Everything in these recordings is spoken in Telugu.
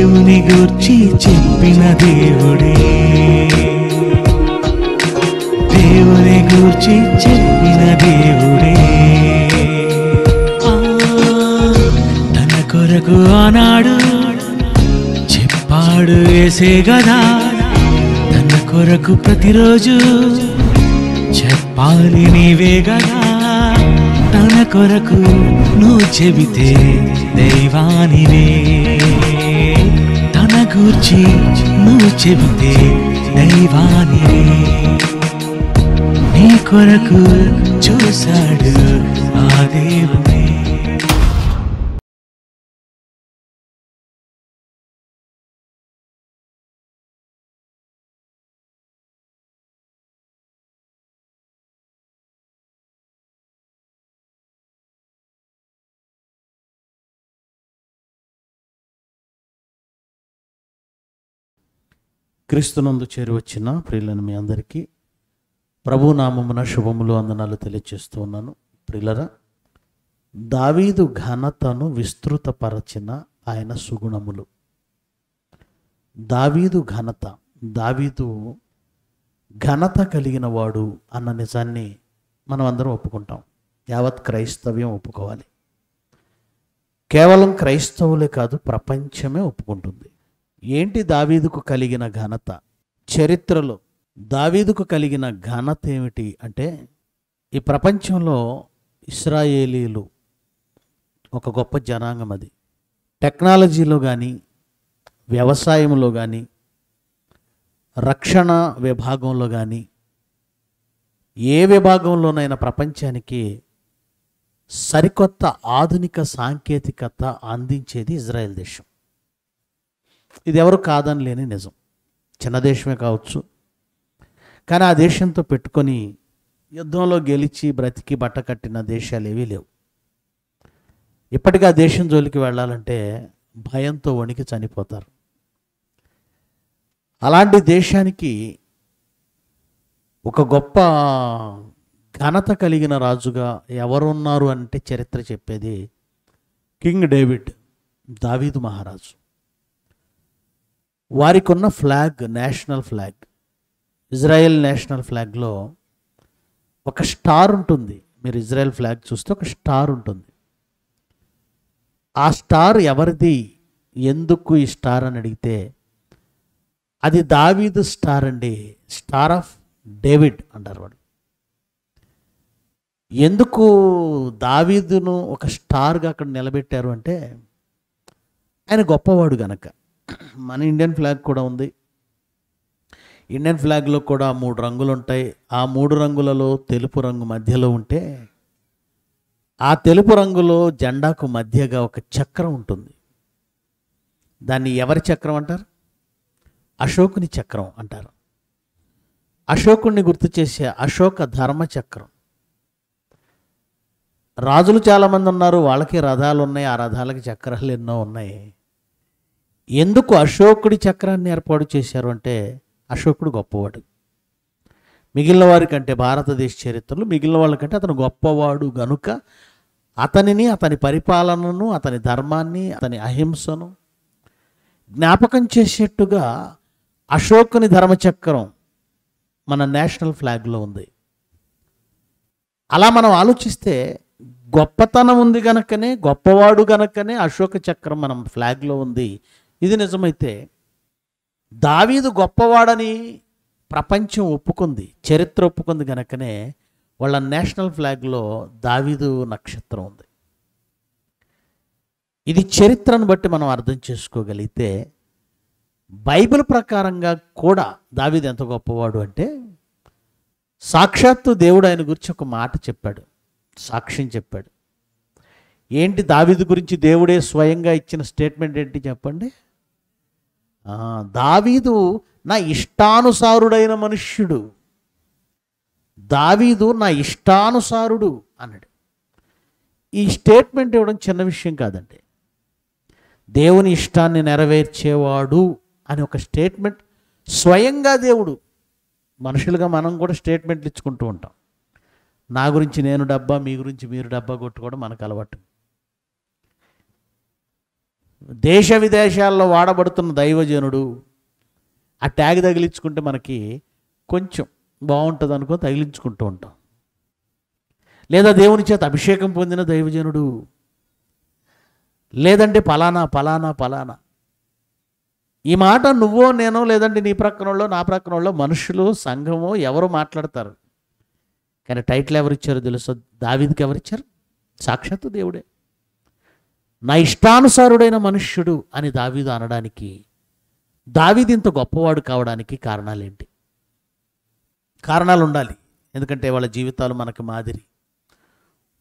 దేవుని గూర్చి చెప్పిన దేవుడే, దేవుని గూర్చి చెప్పిన దేవుడే. తన కొరకు ఆనాడు చెప్పాడు యేసే గదా, తన కొరకు ప్రతిరోజు చెప్పాలి నీవే గదా. తన కొరకు నువ్వు చెబితే దైవానివే, తన గూర్చి నువ్వు చెబితే దైవానివే. నీ కొరకు చూశాడు ఆ దేవుడే. క్రీస్తునందు చేరువచ్చిన ప్రియులను మీ అందరికీ ప్రభునామమున శుభములు వందనాలు తెలియజేస్తూ ఉన్నాను. ప్రియులరా, దావీదు ఘనతను విస్తృతపరచిన ఆయన సుగుణములు. దావీదు ఘనత, దావీదు ఘనత కలిగిన వాడు అన్న నిజాన్ని మనం అందరం ఒప్పుకుంటాం. యావత్ క్రైస్తవ్యం ఒప్పుకోవాలి. కేవలం క్రైస్తవులే కాదు, ప్రపంచమే ఒప్పుకుంటుంది. ఏంటి దావీదుకు కలిగిన ఘనత? చరిత్రలో దావీదుకు కలిగిన ఘనత ఏమిటి అంటే, ఈ ప్రపంచంలో ఇశ్రాయేలీలు ఒక గొప్ప జనాంగం. అది టెక్నాలజీలో కానీ, వ్యవసాయంలో కానీ, రక్షణ విభాగంలో కానీ, ఏ విభాగంలోనైనా ప్రపంచానికి సరికొత్త ఆధునిక సాంకేతికత అందించేది ఇజ్రాయెల్ దేశం. ఇది ఎవరు కాదని లేని నిజం. చిన్న దేశమే కావచ్చు, కానీ ఆ దేశంతో పెట్టుకొని యుద్ధంలో గెలిచి బ్రతికి బట్ట కట్టిన దేశాలు ఏవీ లేవు. ఇప్పటికీ ఆ దేశం జోలికి వెళ్ళాలంటే భయంతో వణికి చనిపోతారు. అలాంటి దేశానికి ఒక గొప్ప ఘనత కలిగిన రాజుగా ఎవరున్నారు అంటే చరిత్ర చెప్పేది కింగ్ డేవిడ్, దావీదు మహారాజు. వారికి ఉన్న flag national flag, Israel national ఫ్లాగ్లో ఒక స్టార్ ఉంటుంది. మీరు ఇజ్రాయెల్ ఫ్లాగ్ చూస్తే ఒక స్టార్ ఉంటుంది. ఆ స్టార్ ఎవరిది, ఎందుకు ఈ స్టార్ అని అడిగితే అది దావీదు స్టార్ అండి. స్టార్ ఆఫ్ డేవిడ్ అంటారు వాడు. ఎందుకు దావీదును ఒక స్టార్గా అక్కడ నిలబెట్టారు అంటే ఆయన గొప్పవాడు గనక. మన ఇండియన్ ఫ్లాగ్ కూడా ఉంది. ఇండియన్ ఫ్లాగ్లో కూడా 3 రంగులు ఉంటాయి. ఆ 3 రంగులలో తెలుపు రంగు మధ్యలో ఉంటే ఆ తెలుపు రంగులో జెండాకు మధ్యగా ఒక చక్రం ఉంటుంది. దాన్ని ఎవరి చక్రం అంటారు? అశోకుని చక్రం అంటారు. అశోకుణ్ణి గుర్తు చేసే అశోక ధర్మ చక్రం. రాజులు చాలామంది ఉన్నారు, వాళ్ళకి రథాలు ఉన్నాయి, ఆ రథాలకి చక్రాలు ఎన్నో ఉన్నాయి. ఎందుకు అశోకుడి చక్రాన్ని ఏర్పాటు చేశారు అంటే అశోకుడు గొప్పవాడు. మిగిలిన వారికంటే భారతదేశ చరిత్రలో మిగిలిన వాళ్ళకంటే అతను గొప్పవాడు గనుక అతనిని, అతని పరిపాలనను, అతని ధర్మాన్ని, అతని అహింసను జ్ఞాపకం చేసేట్టుగా అశోకుని ధర్మచక్రం మన నేషనల్ ఫ్లాగ్లో ఉంది. అలా మనం ఆలోచిస్తే గొప్పతనం ఉంది గనకనే, గొప్పవాడు గనకనే అశోక చక్రం మనం ఫ్లాగ్లో ఉంది. ఇది నిజమైతే దావీదు గొప్పవాడని ప్రపంచం ఒప్పుకుంది, చరిత్ర ఒప్పుకుంది గనకనే వాళ్ళ నేషనల్ ఫ్లాగ్లో దావీదు నక్షత్రం ఉంది. ఇది చరిత్రను బట్టి మనం అర్థం చేసుకోగలిగితే బైబిల్ ప్రకారంగా కూడా దావీదు ఎంత గొప్పవాడు అంటే సాక్షాత్తు దేవుడు ఆయన గురించి ఒక మాట చెప్పాడు, సాక్ష్యం చెప్పాడు. ఏంటి దావీదు గురించి దేవుడే స్వయంగా ఇచ్చిన స్టేట్మెంట్ ఏంటి చెప్పండి? దావీదు నా ఇష్టానుసారుడైన మనుష్యుడు, దావీదు నా ఇష్టానుసారుడు అన్నాడు. ఈ స్టేట్మెంట్ ఇవ్వడం చిన్న విషయం కాదండి. దేవుని ఇష్టాన్ని నెరవేర్చేవాడు అని ఒక స్టేట్మెంట్ స్వయంగా దేవుడు. మనుషులుగా మనం కూడా స్టేట్మెంట్లు ఇచ్చుకుంటూ ఉంటాం. నా గురించి నేను డబ్బా, మీ గురించి మీరు డబ్బా కొట్టుకోవడం మనకు అలవాటు. దేశ విదేశాల్లో వాడబడుతున్న దైవజనుడు, ఆ ట్యాగ్ తగిలించుకుంటే మనకి కొంచెం బాగుంటుంది అనుకో తగిలించుకుంటూ ఉంటాం. లేదా దేవుని చేత అభిషేకం పొందిన దైవజనుడు, లేదంటే ఫలానా ఫలానా ఫలానా. ఈ మాట నువ్వో నేనో లేదంటే నీ ప్రక్కనోళ్ళో నా ప్రక్కనోళ్ళో మనుషులు సంఘమో ఎవరో మాట్లాడతారు. కానీ టైటిల్ ఎవరిచ్చారో తెలుసా? దావీదుకి ఎవరిచ్చారు? సాక్షాత్తు దేవుడే. నా ఇష్టానుసారుడైన మనుష్యుడు అని దావీదు అనడానికి, దావీదు ఇంత గొప్పవాడు కావడానికి కారణాలేంటి? కారణాలు ఉండాలి. ఎందుకంటే వాళ్ళ జీవితాలు మనకు మాదిరి,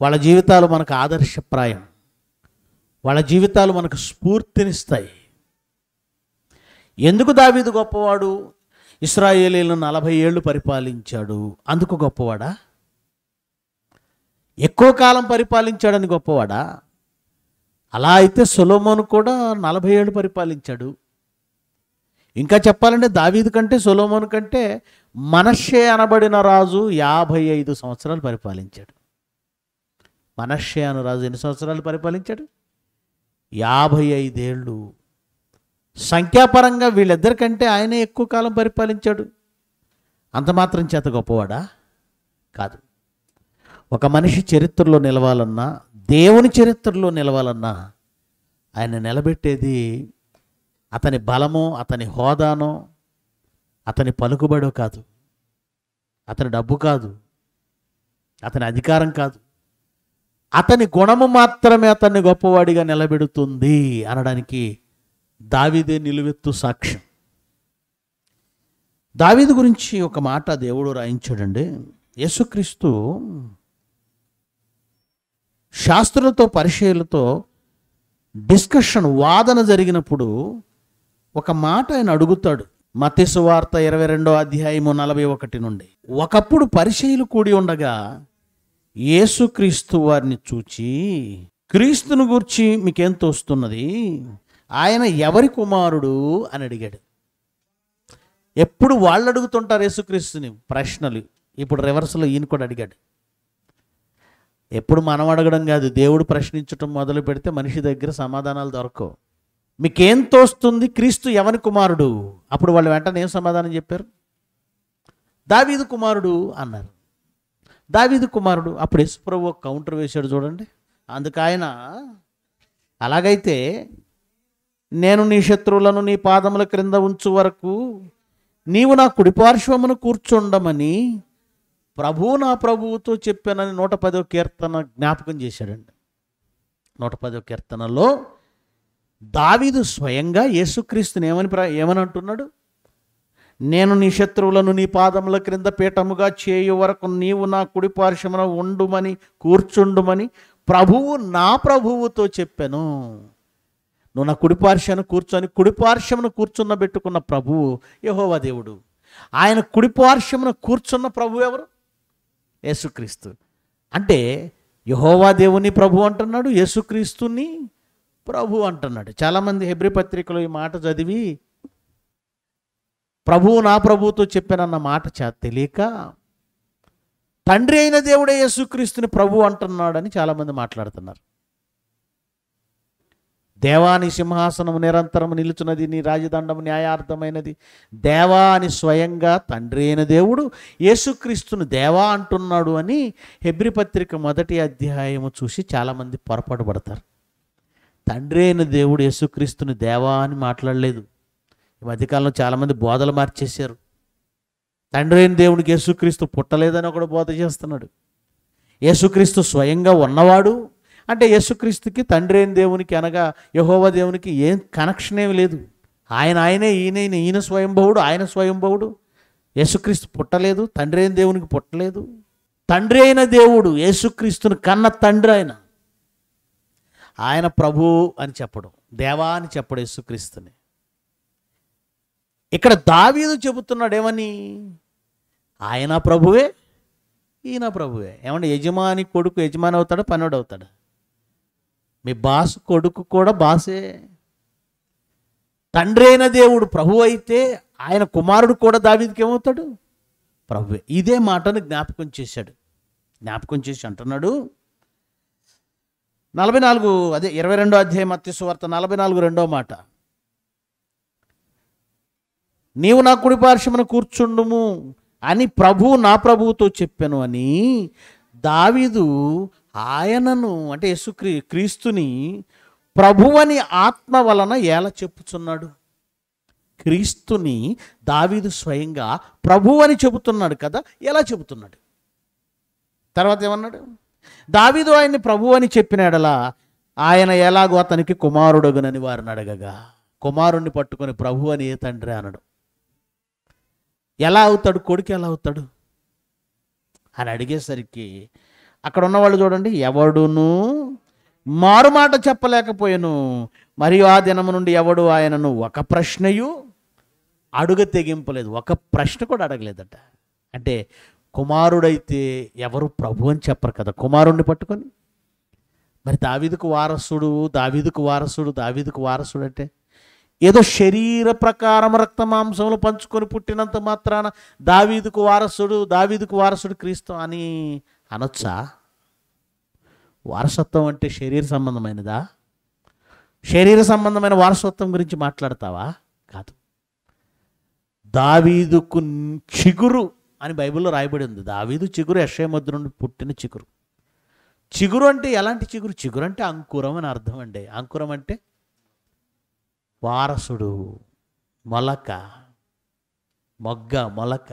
వాళ్ళ జీవితాలు మనకు ఆదర్శప్రాయం, వాళ్ళ జీవితాలు మనకు స్ఫూర్తినిస్తాయి. ఎందుకు దావీదు గొప్పవాడు? ఇశ్రాయేలీయులను 40 ఏళ్ళు పరిపాలించాడు, అందుకు గొప్పవాడా? ఎక్కువ కాలం పరిపాలించాడని గొప్పవాడా? అలా అయితే సొలొమోను కూడా 40 ఏళ్ళు పరిపాలించాడు. ఇంకా చెప్పాలంటే దావీదు కంటే సొలొమోను కంటే మనష్షే అనబడిన రాజు 55 సంవత్సరాలు పరిపాలించాడు. మనష్షే అను రాజు ఎన్ని సంవత్సరాలు పరిపాలించాడు? 55 ఏళ్ళు. సంఖ్యాపరంగా వీళ్ళిద్దరికంటే ఆయనే ఎక్కువ కాలం పరిపాలించాడు. అంత మాత్రం చేత గొప్పవాడా? కాదు. ఒక మనిషి చరిత్రలో నిలవాలన్నా, దేవుని చరిత్రలో నిలవాలన్నా ఆయన నిలబెట్టేది అతని బలమో, అతని హోదానో, అతని పలుకుబడో కాదు, అతని డబ్బు కాదు, అతని అధికారం కాదు, అతని గుణము మాత్రమే అతన్ని గొప్పవాడిగా నిలబెడుతుంది అనడానికి దావీదే నిలువెత్తు సాక్ష్యం. దావీదు గురించి ఒక మాట దేవుడు రాయించాడండి. యేసుక్రీస్తు శాస్త్రులతో పరిచయులతో డిస్కషన్, వాదన జరిగినప్పుడు ఒక మాట ఆయన అడుగుతాడు. మత్తయి సువార్త 22వ అధ్యాయము 41 నుండి. ఒకప్పుడు పరిచయులు కూడి ఉండగా యేసుక్రీస్తు వారిని చూచి, క్రీస్తును గూర్చి మీకేం తోస్తున్నది? ఆయన ఎవరి కుమారుడు అని అడిగాడు. ఎప్పుడు వాళ్ళు అడుగుతుంటారు యేసుక్రీస్తుని ప్రశ్నలు. ఇప్పుడు రివర్స్లో ఈయన కూడా అడిగాడు. ఎప్పుడు మనం అడగడం కాదు, దేవుడు ప్రశ్నించటం మొదలు పెడితే మనిషి దగ్గర సమాధానాలు దొరకవు. మీకేం తోస్తుంది? క్రీస్తు ఎవరి కుమారుడు? అప్పుడు వాళ్ళు వెంటనే ఏం సమాధానం చెప్పారు? దావీదు కుమారుడు అన్నారు. దావీదు కుమారుడు. అప్పుడు యేసుప్రభు ఒక కౌంటర్ వేశాడు చూడండి. అందుకు ఆయన, అలాగైతే నేను నీ శత్రువులను నీ పాదముల క్రింద ఉంచు వరకు నీవు నా కుడిపార్శ్వమును కూర్చుండమని ప్రభువు నా ప్రభువుతో చెప్పానని 110వ కీర్తన జ్ఞాపకం చేశాడండి. 110వ కీర్తనలో దావీదు స్వయంగా యేసుక్రీస్తుని ఏమని అంటున్నాడు? నేను నీ శత్రువులను నీ పాదముల క్రింద పీఠముగా చేయు వరకు నీవు నా కుడిపార్శ్వమున ఉండుమని కూర్చుండుమని ప్రభువు నా ప్రభువుతో చెప్పాను. నువ్వు నా కుడిపార్శ్వను కూర్చొని, కుడిపార్శ్వమును కూర్చున్న పెట్టుకున్న ప్రభువు యెహోవా దేవుడు. ఆయన కుడిపార్శ్వమున కూర్చున్న ప్రభు ఎవరు? యేసుక్రీస్తు. అంటే యెహోవా దేవుని ప్రభు అంటున్నాడు, యేసుక్రీస్తుని ప్రభు అంటున్నాడు. చాలామంది హెబ్రీ పత్రికలో ఈ మాట చదివి ప్రభువు నా ప్రభువుతో చెప్పానన్న మాట తెలియక తండ్రి అయిన దేవుడే యేసుక్రీస్తుని ప్రభు అంటున్నాడని చాలామంది మాట్లాడుతున్నారు. దేవాని సింహాసనము నిరంతరము నిలుచున్నది, నీ రాజదండము న్యాయార్థమైనది. దేవా అని స్వయంగా తండ్రి అయిన దేవుడు యేసుక్రీస్తును దేవా అంటున్నాడు అని హెబ్రీ పత్రిక 1వ అధ్యాయము చూసి చాలామంది పొరపాటు పడతారు. తండ్రి అయిన దేవుడు యేసుక్రీస్తుని దేవా అని మాట్లాడలేదు. ఈ మధ్యకాలంలో చాలామంది బోధలు మార్చేశారు. తండ్రి అయిన దేవుడికి యేసుక్రీస్తు పుట్టలేదని ఒకడు బోధ చేస్తున్నాడు. యేసుక్రీస్తు స్వయంగా ఉన్నవాడు అంటే యేసుక్రీస్తుకి తండ్రి అయిన దేవునికి అనగా యెహోవా దేవునికి ఏం కనెక్షన్ ఏమి లేదు. ఆయనే, ఈయన స్వయంభవుడు, ఆయన స్వయంభవుడు. యేసుక్రీస్తు పుట్టలేదు, తండ్రి అయిన దేవునికి పుట్టలేదు. తండ్రి అయిన దేవుడు యేసుక్రీస్తుని కన్న తండ్రి ఆయన ప్రభు అని చెప్పడం, దేవా అని చెప్పడం యేసుక్రీస్తుని. ఇక్కడ దావీదు చెబుతున్నాడు ఏమని? ఆయన ప్రభువే, ఈయన ప్రభువే. ఏమంటే యజమాని కొడుకు యజమాని అవుతాడు, పనోడు అవుతాడు. మీ బాసు కొడుకు కూడా బాసే. తండ్రి అయిన దేవుడు ప్రభు అయితే ఆయన కుమారుడు కూడా దావీదుకి ఏమవుతాడు? ప్రభువే. ఇదే మాటను జ్ఞాపకం చేశాడు. జ్ఞాపకం చేసి అంటున్నాడు, 44 అదే 22 అధ్యాయం మత్తయి సువార్త 44 రెండో మాట, నీవు నా కుడి పార్శ్వమున కూర్చుండుము అని ప్రభువు నా ప్రభువుతో చెప్పాను అని దావీదు ఆయనను అంటే క్రీస్తుని ప్రభువని ఆత్మ వలన ఎలా చెప్పుచున్నాడు? క్రీస్తుని దావీదు స్వయంగా ప్రభువు అని చెబుతున్నాడు కదా, ఎలా చెబుతున్నాడు? తర్వాత ఏమన్నాడు? దావీదు ఆయన్ని ప్రభువు అని చెప్పినాడలా ఆయన ఎలాగో అతనికి కుమారుడగునని వారిని అడగగా, కుమారుణ్ణి పట్టుకొని ప్రభు అని ఏ తండ్రి అనడు. ఎలా అవుతాడు? కొడుకు ఎలా అవుతాడు అని అడిగేసరికి అక్కడ ఉన్నవాళ్ళు చూడండి, ఎవడును మారుమాట చెప్పలేకపోయాను, మరియు ఆ దినము నుండి ఎవడు ఆయనను ఒక ప్రశ్నయు అడుగ తెగింపలేదు, ఒక ప్రశ్న కూడా అడగలేదట. అంటే కుమారుడైతే ఎవరు ప్రభు అని చెప్పరు కదా కుమారుణ్ణి పట్టుకొని. మరి దావీదుకు వారసుడు అంటే ఏదో శరీర ప్రకారం రక్త మాంసములు పంచుకొని పుట్టినంత మాత్రాన దావీదుకు వారసుడు క్రీస్తు అని అనొచ్చా? వారసత్వం అంటే శరీర సంబంధమైనదా? శరీర సంబంధమైన వారసత్వం గురించి మాట్లాడతావా? కాదు. దావీదుకు చిగురు అని బైబిల్లో రాయబడి ఉంది. దావీదు చిగురు యెషయా మొద్దు నుండి పుట్టిన చిగురు. చిగురు అంటే ఎలాంటి చిగురు? చిగురు అంటే అంకురం అని అర్థం అండి. అంకురం అంటే వారసుడు, మొలక, మొలక.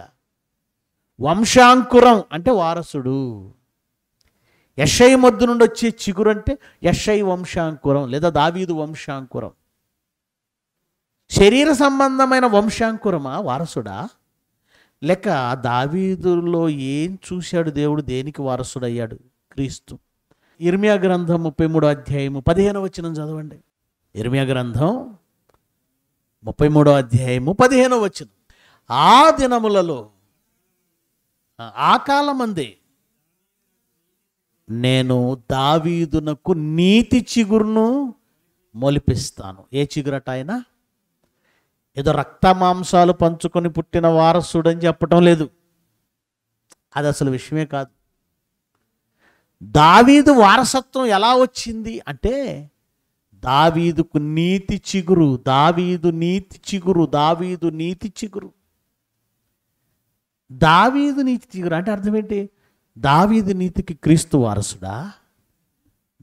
వంశాంకురం అంటే వారసుడు. యెషయా మొద్దు నుండి వచ్చే చిగురు అంటే యెషయా వంశాంకురం లేదా దావీదు వంశాంకురం. శరీర సంబంధమైన వంశాంకురమా వారసుడా? లేక దావీదులో ఏం చూశాడు దేవుడు, దేనికి వారసుడయ్యాడు? క్రీస్తు. ఇర్మియా గ్రంథం 33 అధ్యాయము 15 వచనం చదవండి. ఇర్మియా గ్రంథం 33 అధ్యాయము 15 వచనం, ఆ దినములలో ఆ కాలమందే నేను దావీదునకు నీతి చిగురును మొలిపిస్తాను. ఏ చిగురట ఆయన? ఏదో రక్త మాంసాలు పంచుకొని పుట్టిన వారసుడు అని చెప్పటం లేదు, అది అసలు విషయమే కాదు. దావీదు వారసత్వం ఎలా వచ్చింది అంటే దావీదుకు నీతి చిగురు, దావీదు నీతి చిగురు అంటే అర్థం ఏంటి? దావీదు నీతికి క్రీస్తు వారసుడా?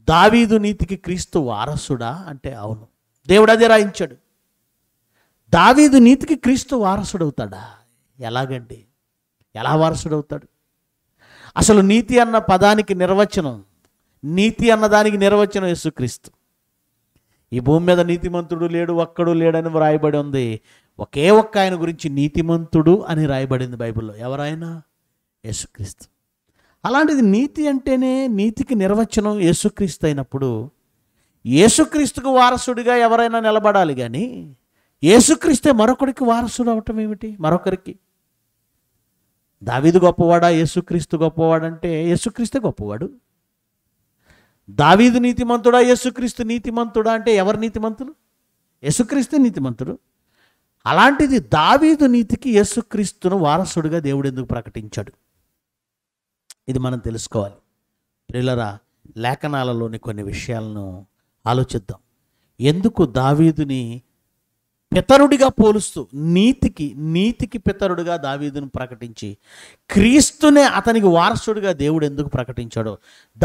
దావీదు నీతికి క్రీస్తు వారసుడా అంటే అవును, దేవుడు అదే రాయించాడు. దావీదు నీతికి క్రీస్తు వారసుడవుతాడా? ఎలాగండి? ఎలా వారసుడవుతాడు? అసలు నీతి అన్న పదానికి నిర్వచనం, నీతి అన్నదానికి నిర్వచనం యేసుక్రీస్తు. ఈ భూమి మీద నీతిమంతుడు లేడు, ఒక్కడు లేడని రాయబడి ఉంది. ఒకే ఒక్క ఆయన గురించి నీతిమంతుడు అని రాయబడింది బైబిల్లో. ఎవరైనా? యేసుక్రీస్తు. అలాంటిది నీతి అంటేనే నీతికి నిర్వచనం యేసుక్రీస్తు అయినప్పుడు యేసుక్రీస్తుకు వారసుడిగా ఎవరైనా నిలబడాలి. కానీ యేసుక్రీస్తే మరొకరికి వారసుడు అవటం ఏమిటి? మరొకరికి. దావీదు గొప్పవాడా, యేసుక్రీస్తు గొప్పవాడంటే యేసుక్రీస్తే గొప్పవాడు. దావీదు నీతిమంతుడా, యేసుక్రీస్తు నీతిమంతుడా అంటే ఎవరు నీతిమంతులు? యేసుక్రీస్తే నీతిమంతుడు. అలాంటిది దావీదు నీతికి యేసుక్రీస్తును వారసుడిగా దేవుడు ఎందుకు ప్రకటించాడు? ఇది మనం తెలుసుకోవాలి. ప్రియులరా, లేఖనాలలోని కొన్ని విషయాలను ఆలోచిద్దాం. ఎందుకు దావీదుని పితరుడిగా పోలుస్తూ నీతికి పితరుడిగా దావీదును ప్రకటించి క్రీస్తునే అతనికి వారసుడిగా దేవుడు ఎందుకు ప్రకటించాడో,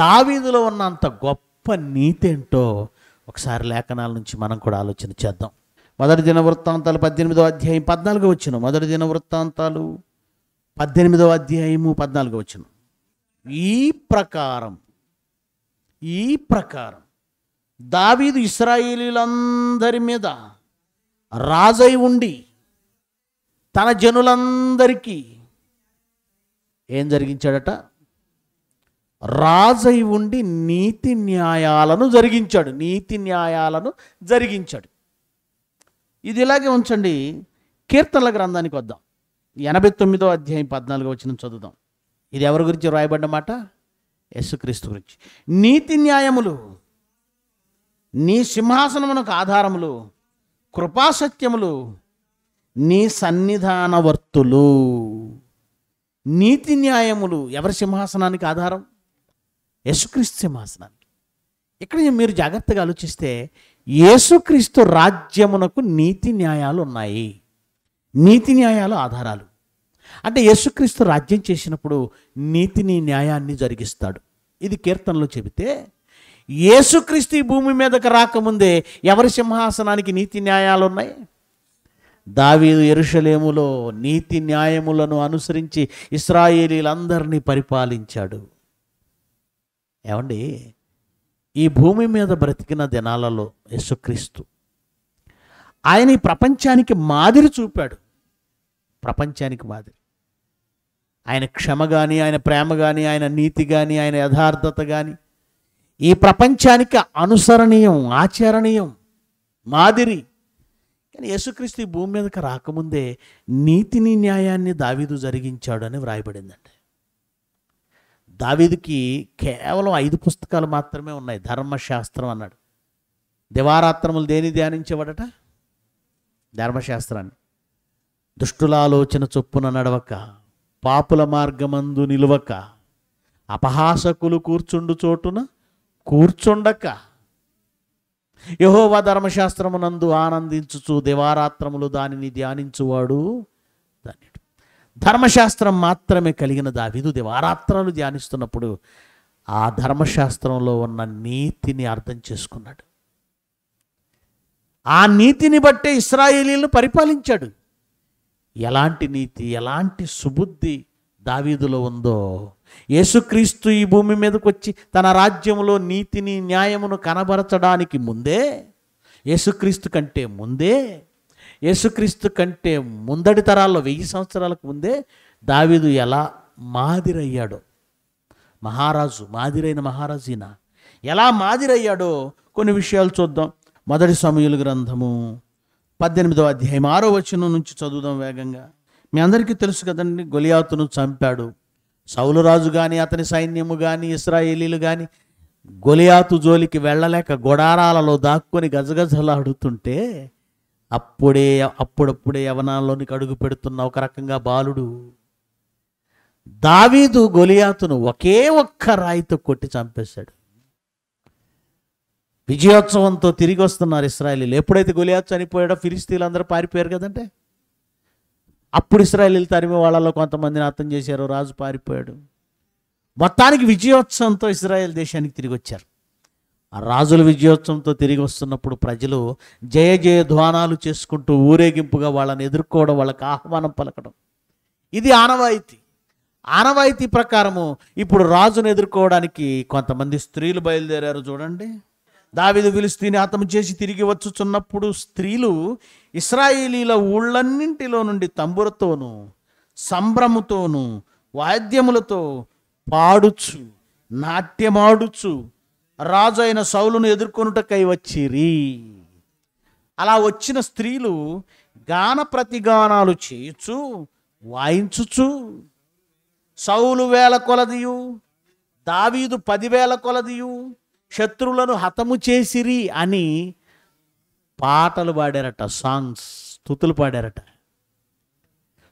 దావీదులో ఉన్న అంత గొప్ప నీతి ఏంటో ఒకసారి లేఖనాల నుంచి మనం కూడా ఆలోచన చేద్దాం. మొదటి దినవృత్తాంతాలు 18వ అధ్యాయం 14వ వచనం. మొదటి దినవృత్తాంతాలు 18వ అధ్యాయము 14వ వచనం. ఈ ప్రకారం దావీదు ఇశ్రాయేలీయులందరి మీద రాజై ఉండి తన జనులందరికీ ఏం జరిగించాడట? రాజై ఉండి నీతి న్యాయాలను జరిగించాడు. ఇది ఇలాగే ఉంచండి. కీర్తనల గ్రంథానికి వద్దాం. 89వ అధ్యాయం 14వ వచనం చదువుదాం. ఇది ఎవరి గురించి రాయబడ్డ మాట? యేసుక్రీస్తు గురించి. నీతి న్యాయములు నీ సింహాసనమునకు ఆధారములు, కృపాసత్యములు నీ సన్నిధానవర్తులు. నీతి న్యాయములు ఎవరి సింహాసనానికి ఆధారం? యేసుక్రీస్తు సింహాసనానికి. ఇక్కడ మీరు జాగ్రత్తగా ఆలోచిస్తే యేసుక్రీస్తు రాజ్యమునకు నీతి న్యాయాలు ఉన్నాయి. నీతి న్యాయాలు ఆధారాలు. అంటే యేసుక్రీస్తు రాజ్యం చేసినప్పుడు నీతిని న్యాయాన్ని జరిగిస్తాడు. ఇది కీర్తనలో చెబితే యేసుక్రీస్తు ఈ భూమి మీదకి రాకముందే ఎవరి సింహాసనానికి నీతి న్యాయాలు ఉన్నాయి? దావీదు యెరూషలేములో నీతి న్యాయములను అనుసరించి ఇశ్రాయేలీలందరినీ పరిపాలించాడు. ఏమండి, ఈ భూమి మీద బ్రతికిన దినాలలో యేసుక్రీస్తు ఆయన ఈ ప్రపంచానికి మాదిరి చూపాడు. ప్రపంచానికి మాదిరి. ఆయన క్షమ కానీ, ఆయన ప్రేమ కానీ, ఆయన నీతి కానీ, ఆయన యథార్థత కానీ ఈ ప్రపంచానికి అనుసరణీయం, ఆచరణీయం, మాదిరి. కానీ యేసుక్రీస్తు ఈ భూమి మీదకి రాకముందే నీతిని న్యాయాన్ని దావీదు జరిగించాడు అని వ్రాయబడిందండి. దావీదుకి కేవలం 5 పుస్తకాలు మాత్రమే ఉన్నాయి. ధర్మశాస్త్రం అన్నాడు. దివారాత్రములు దేని ధ్యానించేవాడట? ధర్మశాస్త్రాన్ని. దుష్టుల ఆలోచన చొప్పున నడవక, పాపుల మార్గమందు నిలువక, అపహాసకులు కూర్చుండు చోటున కూర్చుండక, యెహోవా ధర్మశాస్త్రమునందు ఆనందించుచు దివారాత్రములు దానిని ధ్యానించువాడు ధన్యుడు. ధర్మశాస్త్రం మాత్రమే కలిగిన దావీదు దివారాత్రాలు ధ్యానిస్తున్నప్పుడు ఆ ధర్మశాస్త్రంలో ఉన్న నీతిని అర్థం చేసుకున్నాడు. ఆ నీతిని బట్టే ఇశ్రాయేలీలను పరిపాలించాడు. ఎలాంటి నీతి, ఎలాంటి సుబుద్ధి దావీదులో ఉందో యేసుక్రీస్తు ఈ భూమి మీదకి వచ్చి తన రాజ్యంలో నీతిని న్యాయమును కనబరచడానికి ముందే, యేసుక్రీస్తు కంటే ముందే, యేసుక్రీస్తు కంటే ముందటి తరాల్లో 1000 సంవత్సరాలకు ముందే దావీదు ఎలా మాదిరయ్యాడో, మహారాజు, మాదిరైన మహారాజున ఎలా మాదిరయ్యాడో కొన్ని విషయాలు చూద్దాం. మొదటి సమూయేలు గ్రంథము 18వ అధ్యాయం 6వ వచనం నుంచి చదువుదాం వేగంగా. మీ అందరికీ తెలుసు కదండి, గొలియాతును చంపాడు. సౌలు రాజు కానీ, అతని సైన్యము కానీ, ఇశ్రాయేలీలు కానీ గొలియాతు జోలికి వెళ్ళలేక గుడారాలలో దాక్కొని గజగజలాడుతుంటే అప్పుడప్పుడే యవనాల్లోనికి అడుగు పెడుతున్న ఒక రకంగా బాలుడు దావీదు గొలియాతును ఒకే ఒక్క రాయితో కొట్టి చంపేశాడు. విజయోత్సవంతో తిరిగి వస్తున్నారు ఇశ్రాయేలీలు. ఎప్పుడైతే గొలియాతు చనిపోయాడో ఫిలిష్తీయులు అందరూ పారిపోయారు కదంటే. అప్పుడు ఇశ్రాయేలీలు తరిమి వాళ్ళలో కొంతమందిని హతం చేశారు, రాజు పారిపోయాడు. మొత్తానికి విజయోత్సవంతో ఇశ్రాయేల్ దేశానికి తిరిగి వచ్చారు. ఆ రాజుల విజయోత్సవంతో తిరిగి వస్తున్నప్పుడు ప్రజలు జయ జయ ధ్వానాలు చేసుకుంటూ ఊరేగింపుగా వాళ్ళని ఎదుర్కోవడం, వాళ్ళకి ఆహ్వానం పలకడం, ఇది ఆనవాయితీ. ఆనవాయితీ ప్రకారము ఇప్పుడు రాజును ఎదుర్కోవడానికి కొంతమంది స్త్రీలు బయలుదేరారు. చూడండి, దావీదు ఫిలిష్తీయుని హతం చేసి తిరిగి వచ్చుచున్నప్పుడు స్త్రీలు ఇశ్రాయేలీల ఊళ్ళన్నింటిలో నుండి తంబురతోనూ సంభ్రముతోనూ వాద్యములతో పాడుచు నాట్యమాడుచు రాజు అయిన సౌలును ఎదుర్కొనుటకై వచ్చిరి. అలా వచ్చిన స్త్రీలు గాన ప్రతిగానాలు చేయుచు వాయించుచు సౌలు 1000 కొలదియు దావీదు 10,000 కొలదియు శత్రువులను హతము చేసిరి అని పాటలు పాడారట, సాంగ్స్, స్తుతులు పాడారట.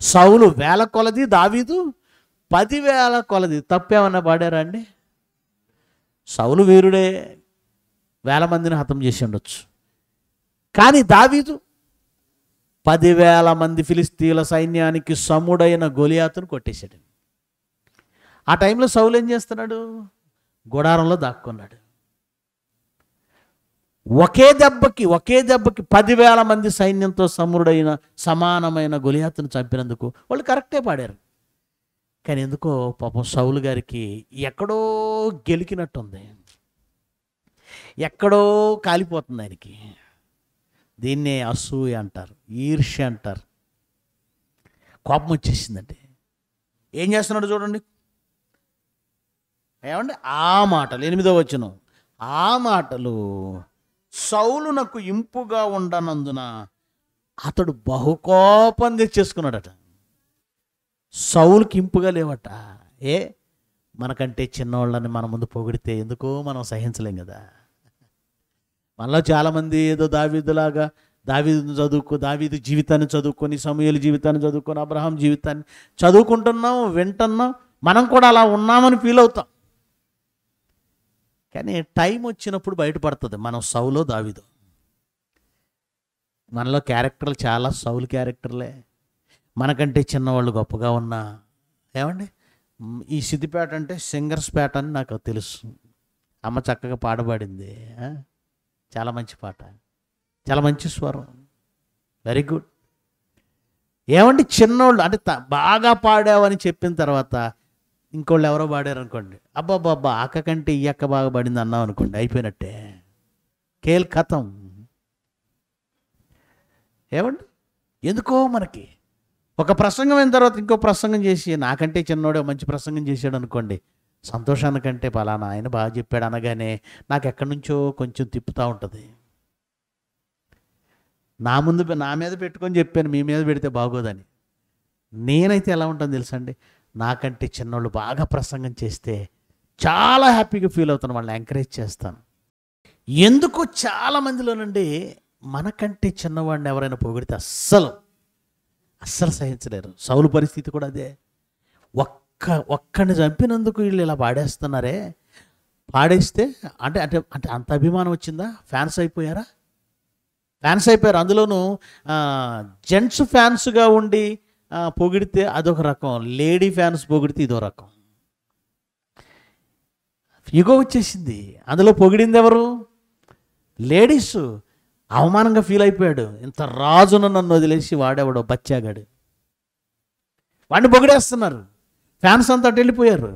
సౌలు 1000 కొలది, దావీదు 10,000 కొలది. తప్పేమన్నా పాడారా అండి? సౌలు వీరుడే, 1000 మందిని హతం చేసి ఉండొచ్చు. కానీ దావీదు 10,000 మంది ఫిలిష్తీయుల సైన్యానికి సముడైన గొలియాతును కొట్టేశాడు. ఆ టైంలో సౌలు ఏం చేస్తున్నాడు? గుడారంలో దాక్కున్నాడు. ఒకే దెబ్బకి 10,000 మంది సైన్యంతో సముడైన సమానమైన గొలియాతును చంపినందుకు వాళ్ళు కరెక్టే పాడారు. కానీ ఎందుకో పాపం సౌలు గారికి ఎక్కడో గెలికినట్టుంది, ఎక్కడో కాలిపోతుంది ఆయనకి. దీన్నే అసూయ అంటారు, ఈర్ష్య అంటారు. కోపం వచ్చేసిందండి. ఏం చేస్తున్నాడు చూడండి. ఏమండి, ఆ మాటలు 8వ వచనం, ఆ మాటలు సౌలునకు ఇంపుగా ఉండనందున అతడు బహుకోపం తెచ్చేసుకున్నాడట. సౌలుకి ఇంపుగా లేవట. మనకంటే చిన్నవాళ్ళని మన ముందు పొగిడితే ఎందుకో మనం సహించలేం కదా. మనలో చాలామంది ఏదో దావీదులాగా దావీదు జీవితాన్ని చదువుకొని, సమూయేలు జీవితాన్ని చదువుకొని, అబ్రహాం జీవితాన్ని చదువుకుంటున్నాం, వింటున్నాం. మనం కూడా అలా ఉన్నామని ఫీల్ అవుతాం. కానీ టైం వచ్చినప్పుడు బయటపడుతుంది మనం సౌలో దావీదో. మనలో క్యారెక్టర్లు చాలా సౌలు క్యారెక్టర్లే. మనకంటే చిన్నవాళ్ళు గొప్పగా ఉన్నా, ఏమండి ఈ సిద్దిపేట అంటే సింగర్స్ పేట అని నాకు తెలుసు. అమ్మ చక్కగా పాడబడింది, చాలా మంచి పాట, చాలా మంచి స్వరం, వెరీ గుడ్. ఏమండి చిన్నోళ్ళు అంటే బాగా పాడావని చెప్పిన తర్వాత ఇంకోళ్ళు ఎవరో పాడారు అనుకోండి, అబ్బాబ్బా అక్క కంటే ఈ అక్క బాగా పడింది అన్నాం అనుకోండి, అయిపోయినట్టే, కేల్ కథం. ఏమండి ఎందుకో మనకి ఒక ప్రసంగం అయిన తర్వాత ఇంకో ప్రసంగం చేసి నాకంటే చిన్నోడే మంచి ప్రసంగం చేశాడు అనుకోండి, సంతోషానికంటే పలానా ఆయన బాగా చెప్పాడు అనగానే నాకు ఎక్కడి నుంచో కొంచెం తిప్పుతూ ఉంటుంది. నా మీద పెట్టుకొని చెప్పాను, మీ మీద పెడితే బాగోదని. నేనైతే ఎలా ఉంటాను తెలుసా అండి, నాకంటే చిన్నోళ్ళు బాగా ప్రసంగం చేస్తే చాలా హ్యాపీగా ఫీల్ అవుతాను, వాళ్ళని ఎంకరేజ్ చేస్తాను. ఎందుకు చాలామందిలోనండి మనకంటే చిన్నవాడిని ఎవరైనా పొగిడితే అస్సలు సహించలేరు. సౌలు పరిస్థితి కూడా అదే. ఒక్కడిని చంపినందుకు వీళ్ళు ఇలా పాడేస్తున్నారే, పాడేస్తే అంటే అంటే అంటే అంత అభిమానం వచ్చిందా? ఫ్యాన్స్ అయిపోయారు. అందులోనూ జెంట్స్ ఫ్యాన్స్గా ఉండి పొగిడితే అదొక రకం, లేడీ ఫ్యాన్స్ పొగిడితే ఇదో రకం. ఇగో వచ్చేసింది. అందులో పొగిడింది ఎవరు? లేడీస్. అవమానంగా ఫీల్ అయిపోయాడు. ఇంత రాజును నన్ను వదిలేసి వాడేవాడు బచ్చాగాడు, వాడిని పొగిడేస్తున్నారు. ఫ్యాన్స్ అంతా వెళ్ళిపోయారు.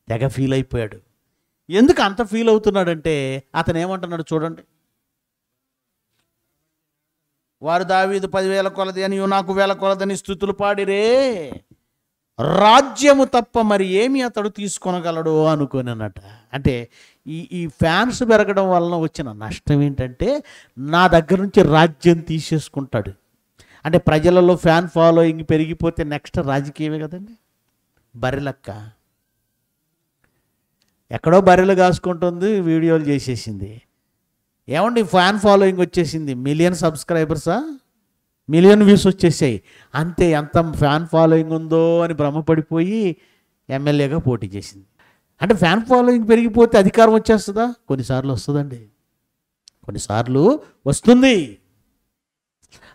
తెగ ఫీల్ అయిపోయాడు. ఎందుకు అంత ఫీల్ అవుతున్నాడంటే అతను ఏమంటున్నాడు చూడండి, వారు దావీదు 10,000 కొలది అని నాకు 1,000 కొలదని స్తుతులు పాడిరే, రాజ్యము తప్ప మరి ఏమి అతడు తీసుకొనగలడు అనుకోనన్నట. అంటే ఈ ఫ్యాన్స్ పెరగడం వలన వచ్చిన నష్టం ఏంటంటే నా దగ్గర నుంచి రాజ్యం తీసేసుకుంటాడు. అంటే ప్రజలలో ఫ్యాన్ ఫాలోయింగ్ పెరిగిపోతే నెక్స్ట్ రాజకీయమే కదండి. బర్రెలక్క ఎక్కడో బర్రెలు కాసుకుంటుంది, వీడియోలు చేసేసింది. ఏమండి ఫ్యాన్ ఫాలోయింగ్ వచ్చేసింది, మిలియన్ సబ్స్క్రైబర్సా, మిలియన్ వ్యూస్ వచ్చేసాయి. అంతే, ఎంత ఫ్యాన్ ఫాలోయింగ్ ఉందో అని భ్రమపడిపోయి ఎమ్మెల్యేగా పోటీ చేసింది. అంటే ఫ్యాన్ ఫాలోయింగ్ పెరిగిపోతే అధికారం వచ్చేస్తుందా? కొన్నిసార్లు వస్తుందండి, కొన్నిసార్లు వస్తుంది.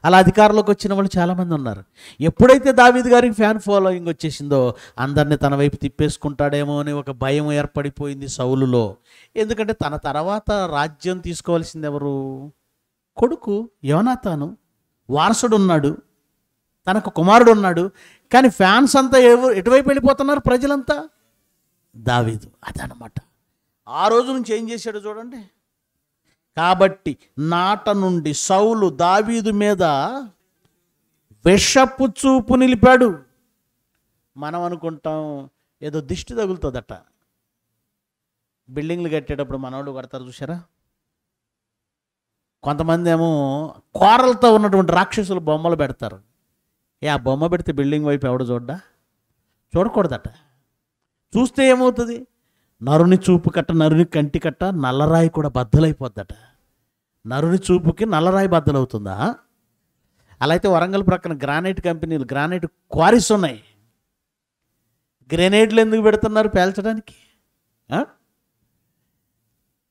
అలా అధికారంలోకి వచ్చిన వాళ్ళు చాలామంది ఉన్నారు. ఎప్పుడైతే దావీదు గారికి ఫ్యాన్ ఫాలోయింగ్ వచ్చేసిందో అందరినీ తన వైపు తిప్పేసుకుంటాడేమో అని ఒక భయం ఏర్పడిపోయింది సౌలులో. ఎందుకంటే తన తర్వాత రాజ్యం తీసుకోవాల్సింది ఎవరు? కొడుకు యోనాతాను. వారసుడు ఉన్నాడు, తనకు కుమారుడు ఉన్నాడు. కానీ ఫ్యాన్స్ అంతా ఎటువైపు వెళ్ళిపోతున్నారు? ప్రజలంతా దావీదు. అదనమాట. ఆ రోజు నుంచి ఏం చేశాడు చూడండి. కాబట్టి నాట నుండి సౌలు దావీదు మీద విషపు చూపు నిలిపాడు. మనం అనుకుంటాం ఏదో దిష్టి తగులుతుందట. బిల్డింగ్లు కట్టేటప్పుడు మనోళ్ళు కడతారు చూసారా, కొంతమంది ఏమో కోరలతో ఉన్నటువంటి రాక్షసులు బొమ్మలు పెడతారు. ఆ బొమ్మ పెడితే బిల్డింగ్ వైపు ఎవడు చూడకూడదట. చూస్తే ఏమవుతుంది? నరుని చూపు కట్ట, నరుని కంటి కట్ట, నల్లరాయి కూడా బద్దలైపోద్దట. నరుని చూపుకి నల్లరాయి బద్దలవుతుందా? అలా అయితే వరంగల్ ప్రక్కన గ్రానైట్ కంపెనీలు, గ్రానైట్ క్వారీస్ ఉన్నాయి. గ్రెనేడ్లు ఎందుకు పెడుతున్నారు? పేల్చడానికి.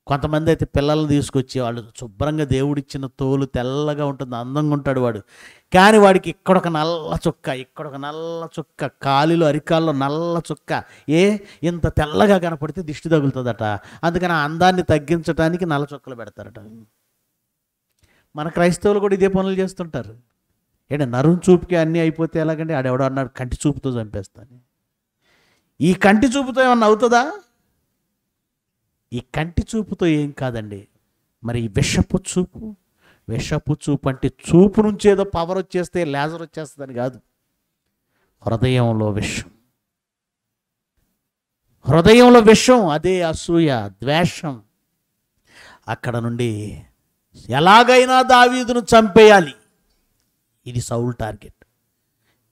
కొంతమంది అయితే పిల్లల్ని తీసుకొచ్చి వాళ్ళు శుభ్రంగా దేవుడిచ్చిన తోలు తెల్లగా ఉంటుంది, అందంగా ఉంటాడు వాడు. కానీ వాడికి ఇక్కడొక నల్ల చుక్క, ఇక్కడొక నల్ల చుక్క, కాలిలో అరికాల్లో నల్ల చుక్క. ఇంత తెల్లగా కనపడితే దిష్టి తగులుతుందట. అందుకని ఆ అందాన్ని తగ్గించడానికి నల్ల చుక్కలు పెడతారట. మన క్రైస్తవులు కూడా ఇదే పనులు చేస్తుంటారు. నరుని చూపుకి అన్నీ అయిపోతే ఎలాగంటే ఆడెవడో అన్నాడు కంటి చూపుతో చంపేస్తాను. ఈ కంటి చూపుతో ఏమన్నా అవుతుందా? ఈ కంటి చూపుతో ఏం కాదండి. మరి ఈ విషపు చూపు అంటే చూపు నుంచి ఏదో పవర్ వచ్చేస్తే లేజర్ వచ్చేస్తుందని కాదు. హృదయంలో విషం, అదే అసూయ, ద్వేషం. అక్కడ నుండి ఎలాగైనా దావీదును చంపేయాలి, ఇది సౌలు టార్గెట్.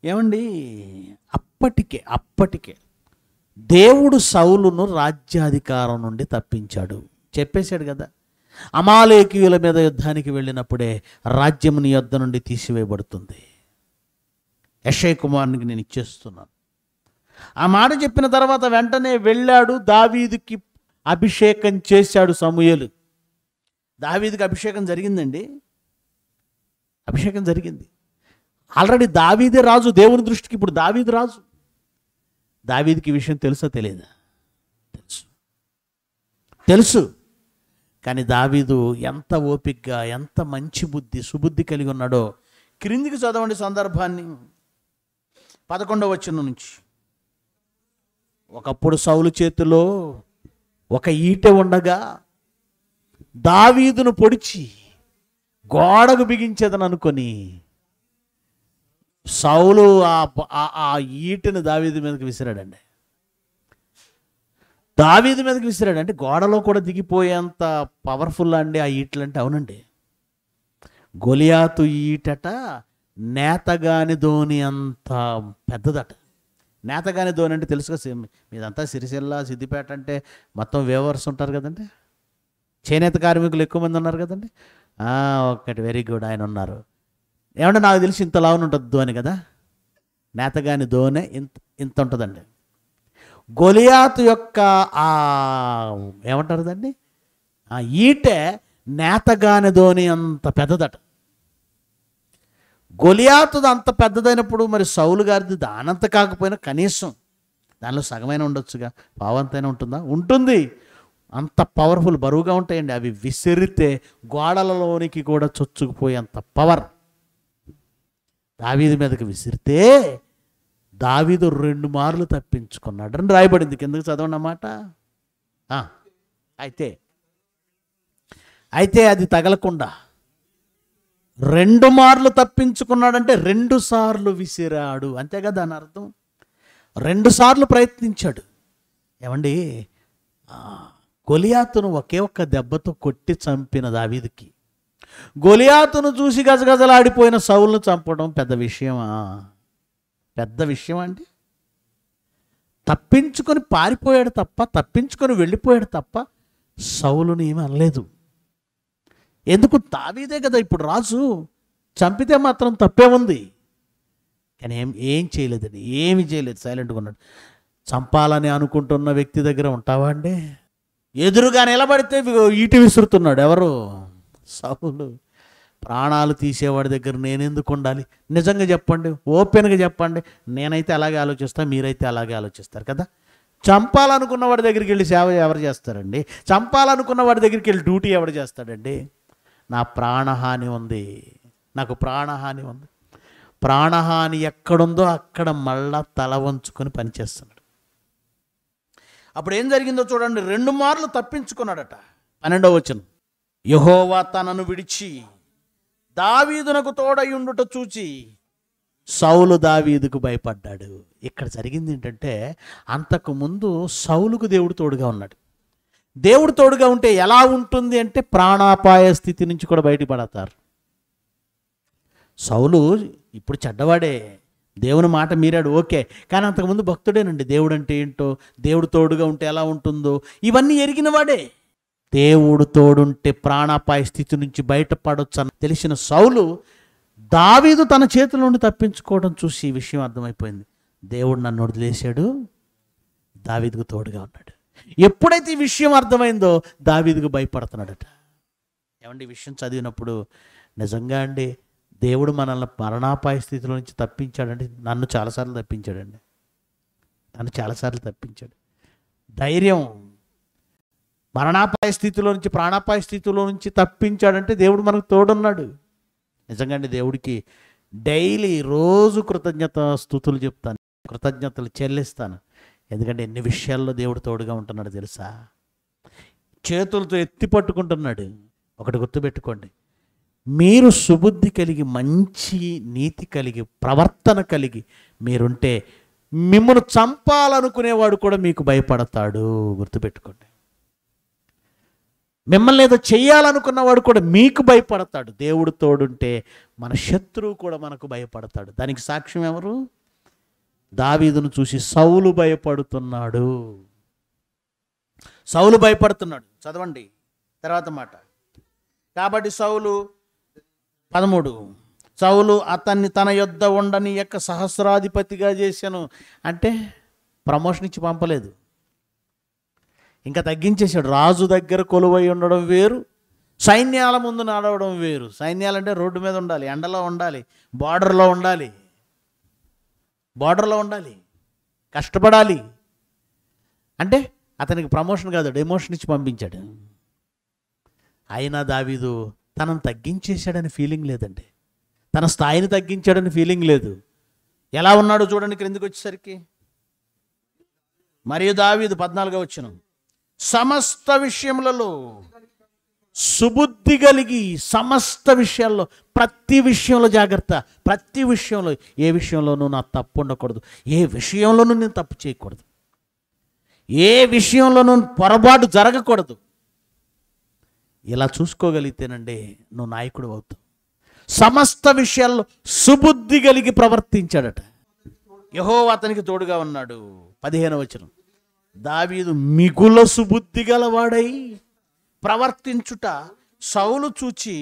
ఏమండి అప్పటికే దేవుడు సౌలును రాజ్యాధికారం నుండి తప్పించాడు, చెప్పేశాడు కదా. అమాలేకీయుల మీద యుద్ధానికి వెళ్ళినప్పుడే రాజ్యం నీ యొద్ద నుండి తీసివేయబడుతుంది, యెషయా కుమారునికి నేను ఇచ్చేస్తున్నాను. ఆ మాట చెప్పిన తర్వాత వెంటనే వెళ్ళాడు. దావీదుకి అభిషేకం చేశాడు సమూయేలు. దావీదుకి అభిషేకం జరిగిందండి, అభిషేకం జరిగింది. ఆల్రెడీ దావీదే రాజు దేవుని దృష్టికి. ఇప్పుడు దావీదు రాజు. దావీదుకి ఈ విషయం తెలుసా తెలియదా? తెలుసు, తెలుసు. కానీ దావీదు ఎంత ఓపికగా, ఎంత మంచి బుద్ధి, సుబుద్ధి కలిగి ఉన్నాడో క్రిందికి చదవండి సందర్భాన్ని. 11వ వచనం నుంచి. ఒకప్పుడు సౌలు చేతిలో ఒక ఈటె ఉండగా దావీదును పొడిచి గోడకు బిగించేదని అనుకొని సౌలు ఆ ఈటెను దావీదు మీదకి విసిరాడండి. దావీదు మీదకి విసిరాడంటే గోడలో కూడా దిగిపోయేంత పవర్ఫుల్ అండి ఆ ఈటలు అంటే. అవునండి, గొలియాతు ఈటట నేతగాని ధోని అంత పెద్దదట. నేతగాని ధోని అంటే తెలుసుగా, మీదంతా సిరిసిల్ల సిద్దిపేట అంటే మొత్తం వేవర్స్ ఉంటారు కదండి, చేనేత కార్మికులు ఎక్కువ మంది ఉన్నారు కదండి. ఒకటి వెరీ గుడ్, ఆయన ఉన్నారు. ఏమంటే నాకు తెలిసి ఇంత లావున ఉంటుంది ధోని కదా. నేతగాని ధోనే ఇంత ఉంటుందండి. గొలియాతు యొక్క ఏమంటారు దాన్ని, ఆ ఈటె నేతగాని ధోని అంత పెద్దదట. గొలియాతుది అంత పెద్దదైనప్పుడు మరి సౌలు గారిది దానంత కాకపోయినా కనీసం దానిలో సగమైన ఉండొచ్చుగా, పావంతైనా ఉంటుందా? ఉంటుంది. అంత పవర్ఫుల్, బరువుగా ఉంటాయండి అవి. విసిరితే గోడలలోనికి కూడా చొచ్చుకుపోయేంత పవర్. దావీదు మీదకి విసిరితే దావీదు 2 మార్లు తప్పించుకున్నాడు అని రాయబడింది. కిందకి చదవండి అన్నమాట. అయితే అది తగలకుండా 2 మార్లు తప్పించుకున్నాడంటే 2 సార్లు విసిరాడు, అంతే కదా దాని అర్థం. 2 సార్లు ప్రయత్నించాడు. ఏమండి, గొలియాతును ఒకే ఒక్క దెబ్బతో కొట్టి చంపిన దావీదుకి గొలియాతును చూసి గజగజలాడిపోయిన సౌలును చంపడం పెద్ద విషయమా? పెద్ద విషయం అండి. తప్పించుకొని పారిపోయాడు తప్ప, తప్పించుకొని వెళ్ళిపోయాడు తప్ప సౌలుని ఏమీ అనలేదు. ఎందుకు? దావీదే కదా ఇప్పుడు రాజు. చంపితే మాత్రం తప్పే ఉంది. కానీ ఏం చేయలేదండి, ఏమి చేయలేదు, సైలెంట్గా ఉన్నాడు. చంపాలని అనుకుంటున్న వ్యక్తి దగ్గర ఉంటావా అండి? ఎదురుగా నిలబడితే ఈటి విసురుతున్నాడు. ఎవరు? సౌలు. ప్రాణాలు తీసేవాడి దగ్గర నేనెందుకు ఉండాలి? నిజంగా చెప్పండి, ఓపెన్గా చెప్పండి. నేనైతే అలాగే ఆలోచిస్తా, మీరైతే అలాగే ఆలోచిస్తారు కదా. చంపాలనుకున్న వాడి దగ్గరికి వెళ్ళి సేవ ఎవరు చేస్తారండి? చంపాలనుకున్న వాడి దగ్గరికి వెళ్ళి డ్యూటీ ఎవరు చేస్తాడండి? నా ప్రాణహాని ఉంది, నాకు ప్రాణహాని ఉంది. ప్రాణహాని ఎక్కడుందో అక్కడ మళ్ళా తల వంచుకొని పనిచేస్తున్నాడు. అప్పుడు ఏం జరిగిందో చూడండి. 2 మార్లు తప్పించుకున్నాడట. 12వ వచనం. యెహోవా తనను విడిచి దావీదునకు తోడయుండుట చూచి సౌలు దావీదుకు భయపడ్డాడు. ఇక్కడ జరిగింది ఏంటంటే, అంతకుముందు సౌలుకు దేవుడు తోడుగా ఉన్నాడు. దేవుడు తోడుగా ఉంటే ఎలా ఉంటుంది అంటే ప్రాణాపాయ స్థితి నుంచి కూడా బయటపడతారు. సౌలు ఇప్పుడు చెడ్డవాడే, దేవుని మాట మీరాడు, ఓకే. కానీ అంతకుముందు భక్తుడేనండి. దేవుడు అంటే ఏంటో, దేవుడు తోడుగా ఉంటే ఎలా ఉంటుందో ఇవన్నీ ఎరిగిన వాడే. దేవుడు తోడుంటే ప్రాణాపాయ స్థితి నుంచి బయటపడొచ్చు అని తెలిసిన సౌలు దావీదు తన చేతుల నుండి తప్పించుకోవడం చూసి ఈ విషయం అర్థమైపోయింది. దేవుడు నన్ను వదిలేశాడు, దావీదుకు తోడుగా ఉన్నాడు. ఎప్పుడైతే ఈ విషయం అర్థమైందో దావీదుకు భయపడుతున్నాడట. ఏమండి, ఈ విషయం చదివినప్పుడు నిజంగా అండి దేవుడు మనల్ని మరణాపాయ స్థితిలో నుంచి తప్పించాడండి. నన్ను చాలాసార్లు తప్పించాడండి, నన్ను చాలాసార్లు తప్పించాడు. ధైర్యం. మరణాపాయ స్థితిలో నుంచి, ప్రాణాపాయ స్థితిలో నుంచి తప్పించాడంటే దేవుడు మనకు తోడున్నాడు. నిజంగా అండి దేవుడికి డైలీ రోజు కృతజ్ఞత స్తుతులు చెప్తాను, కృతజ్ఞతలు చెల్లిస్తాను. ఎందుకంటే ఎన్ని విషయాల్లో దేవుడు తోడుగా ఉంటున్నాడు తెలుసా. చేతులతో ఎత్తి పట్టుకుంటున్నాడు. ఒకటి గుర్తుపెట్టుకోండి, మీరు సుబుద్ధి కలిగి, మంచి నీతి కలిగి, ప్రవర్తన కలిగి మీరుంటే మిమ్మల్ని చంపాలనుకునేవాడు కూడా మీకు భయపడతాడు. గుర్తుపెట్టుకోండి. మిమ్మల్ని ఏదో చెయ్యాలనుకున్నవాడు కూడా మీకు భయపడతాడు. దేవుడు తోడుంటే మన శత్రువు కూడా మనకు భయపడతాడు. దానికి సాక్ష్యం ఎవరు? దావీదును చూసి సౌలు భయపడుతున్నాడు. సౌలు భయపడుతున్నాడు. చదవండి తర్వాత మాట. కాబట్టి సౌలు 13, సౌలు అతన్ని తన యొద్ద ఉండని యొక్క సహస్రాధిపతిగా చేశాను. అంటే ప్రమోషన్ ఇచ్చి పంపలేదు. ఇంకా తగ్గించేశాడు. రాజు దగ్గర కొలువై ఉండడం వేరు, సైన్యాల ముందు నడవడం వేరు. సైన్యాలంటే రోడ్డు మీద ఉండాలి, ఎండలో ఉండాలి, బార్డర్లో ఉండాలి, కష్టపడాలి. అంటే అతనికి ప్రమోషన్ కాదు, డెమోషన్ ఇచ్చి పంపించాడు. అయినా దావీదు తనను తగ్గించేశాడని ఫీలింగ్ లేదండి, తన స్థాయిని తగ్గించాడని ఫీలింగ్ లేదు. ఎలా ఉన్నాడో చూడండి క్రిందికి వచ్చేసరికి. మరియు దావీదు 14వ వచనం, సమస్త విషయములలో సుబుద్ధి కలిగి, సమస్త విషయాల్లో, ప్రతి విషయంలో జాగ్రత్త, ప్రతి విషయంలో, ఏ విషయంలోనూ నా తప్పు ఉండకూడదు, ఏ విషయంలోనూ నేను తప్పు చేయకూడదు, ఏ విషయంలోనూ పొరపాటు జరగకూడదు. ఇలా చూసుకోగలిగితేనండి నువ్వు నాయకుడు అవుతావు. సమస్త విషయాల్లో సుబుద్ధి కలిగి ప్రవర్తించాడట. యెహోవా అతనికి తోడుగా ఉన్నాడు. 15వ వచనం, దావీదు మిగుల సుబుద్ధి గలవాడై ప్రవర్తించుట సౌలు చూచి,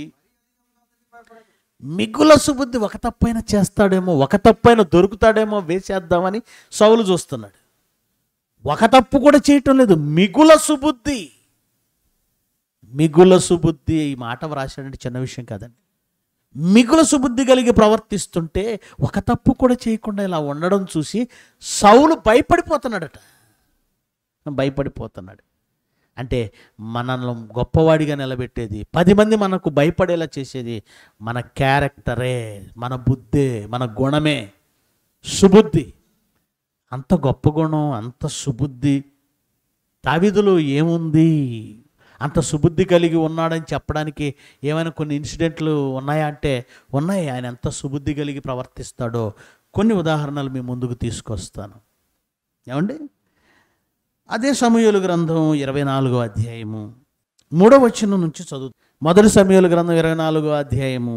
మిగుల సుబుద్ధి, ఒక తప్పైన చేస్తాడేమో, ఒక తప్పైన దొరుకుతాడేమో వేసేద్దామని సౌలు చూస్తున్నాడు. ఒక తప్పు కూడా చేయటం లేదు, మిగుల సుబుద్ధి. మిగుల సుబుద్ధి, ఈ మాట వ్రాసాడంటే చిన్న విషయం కాదండి. మిగుల సుబుద్ధి కలిగి ప్రవర్తిస్తుంటే ఒక తప్పు కూడా చేయకుండా ఇలా ఉండడం చూసి సౌలు భయపడిపోతున్నాడట. అంటే మనల్ని గొప్పవాడిగా నిలబెట్టేది, 10 మంది మనకు భయపడేలా చేసేది మన క్యారెక్టరే, మన బుద్ధే, మన గుణమే, సుబుద్ధి. అంత గొప్ప గుణం, అంత సుబుద్ధి దావీదులో ఏముంది? అంత సుబుద్ధి కలిగి ఉన్నాడని చెప్పడానికి ఏమైనా కొన్ని ఇన్సిడెంట్లు ఉన్నాయా అంటే ఉన్నాయి. ఆయన ఎంత సుబుద్ధి కలిగి ప్రవర్తిస్తాడో కొన్ని ఉదాహరణలు మీ ముందుకు తీసుకొస్తాను. ఏమండి, అదే సమూయేలు గ్రంథం 24వ అధ్యాయము 3వ వచనం నుంచి చదువు. మొదటి సమూయేలు గ్రంథం 24వ అధ్యాయము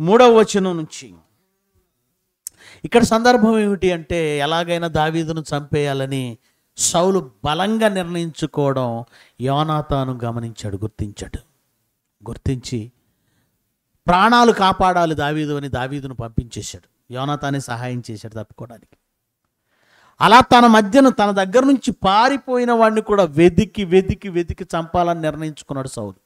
3వ వచనం నుంచి. ఇక్కడ సందర్భం ఏమిటి అంటే, ఎలాగైనా దావీదును చంపేయాలని సౌలు బలంగా నిర్ణయించుకోవడం యోనాతాను గమనించాడు, గుర్తించి ప్రాణాలు కాపాడాలి దావీదు అని దావీదును పంపించేశాడు. యోనాతానే సహాయం చేశాడు తప్పుకోవడానికి. అలా తన మధ్యన, తన దగ్గర నుంచి పారిపోయిన వాడిని కూడా వెతికి చంపాలని నిర్ణయించుకున్నాడు సౌలు.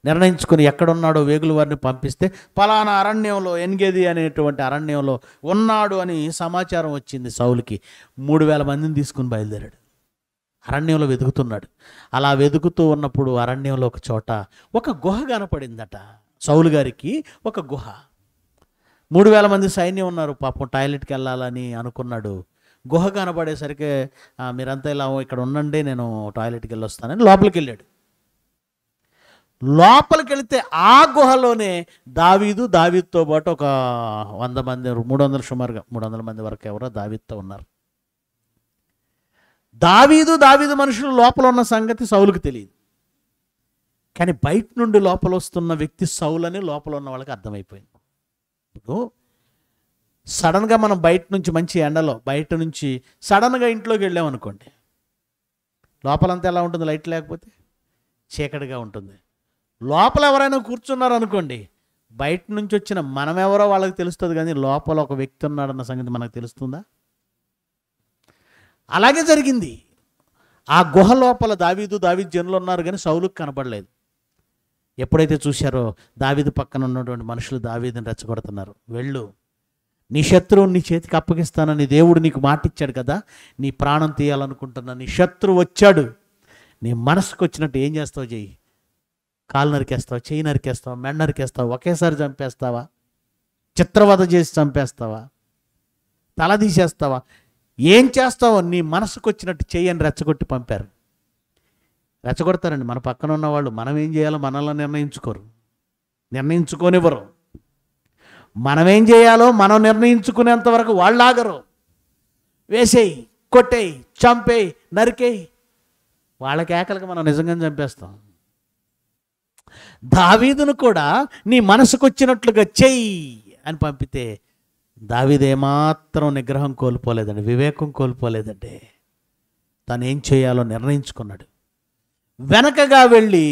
నిర్ణయించుకుని ఎక్కడున్నాడో వేగుల వారిని పంపిస్తే పలానా అరణ్యంలో, ఎన్గేది అనేటువంటి అరణ్యంలో ఉన్నాడు అని సమాచారం వచ్చింది సౌలుకి. 3000 మందిని తీసుకుని బయలుదేరాడు. అరణ్యంలో వెతుకుతున్నాడు. అలా వెతుకుతూ ఉన్నప్పుడు అరణ్యంలో ఒక చోట ఒక గుహ కనపడిందట సౌలు గారికి. ఒక గుహ, 3000 మంది సైన్యం ఉన్నారు, పాపం టాయిలెట్కి వెళ్ళాలని అనుకున్నాడు. గుహ కనపడేసరికి మీరంతా ఇలా ఇక్కడ ఉండండి, నేను టాయిలెట్కి వెళ్ళొస్తానని లోపలికి వెళ్ళాడు. లోపలికి వెళితే ఆ గుహలోనే దావీదుతో పాటు ఒక 100 మంది, 300 సుమారుగా 300 మంది వరకు ఎవరో దావీదుతో ఉన్నారు. దావీదు మనుషులు లోపల ఉన్న సంగతి సౌలుకి తెలియదు. కానీ బయట నుండి లోపల వస్తున్న వ్యక్తి సౌలు అని లోపల ఉన్న వాళ్ళకి అర్థమైపోయింది. ఇప్పుడు సడన్గా మనం బయట నుంచి, మంచి ఎండలో బయట నుంచి సడన్గా ఇంట్లోకి వెళ్ళామనుకోండి, లోపలంతా ఎలా ఉంటుంది? లైట్ లేకపోతే చీకటిగా ఉంటుంది. లోపల ఎవరైనా కూర్చున్నారు అనుకోండి, బయట నుంచి వచ్చిన మనం ఎవరో వాళ్ళకి తెలుస్తుంది, కానీ లోపల ఒక వ్యక్తి ఉన్నాడన్న సంగతి మనకు తెలుస్తుందా? అలాగే జరిగింది. ఆ గుహ లోపల దావీదు జనులు ఉన్నారు, కానీ సౌలుకు కనపడలేదు. ఎప్పుడైతే చూశారో దావీదు పక్కన ఉన్నటువంటి మనుషులు దావీదుని రెచ్చగొడుతున్నారు. వెళ్ళు, నీ శత్రువుని నీ చేతికి అప్పగిస్తానని దేవుడు నీకు మాట ఇచ్చాడు కదా, నీ ప్రాణం తీయాలనుకుంటున్నా, నీ శత్రువు వచ్చాడు, నీ మనసుకు వచ్చినట్టు ఏం చేస్తావు చెయ్యి. కాలు నరికేస్తావా, చెయ్యి నరికేస్తావా, మెడ నరికేస్తావా, ఒకేసారి చంపేస్తావా, చిత్రవద చేసి చంపేస్తావా, తల తీసేస్తావా, ఏం చేస్తావో నీ మనసుకు వచ్చినట్టు చెయ్యని రెచ్చగొట్టి పంపారు. రెచ్చగొడతారండి మన పక్కన ఉన్నవాళ్ళు. మనం ఏం చేయాలో మనల్ని నిర్ణయించుకోనివ్వరు. మనం ఏం చేయాలో మనం నిర్ణయించుకునేంత వరకు వాళ్ళు ఆగరు. వేసేయి, కొట్టేయి, చంపేయి, నరికేయి, వాళ్ళ కేకలకు మనం నిజంగా చంపేస్తాం. దావీదును కూడా నీ మనసుకు వచ్చినట్లుగా చెయ్యి అని పంపితే దావీదు ఏమాత్రం నిగ్రహం కోల్పోలేదండి, వివేకం కోల్పోలేదండి. తను ఏం చేయాలో నిర్ణయించుకున్నాడు. వెనకగా వెళ్ళి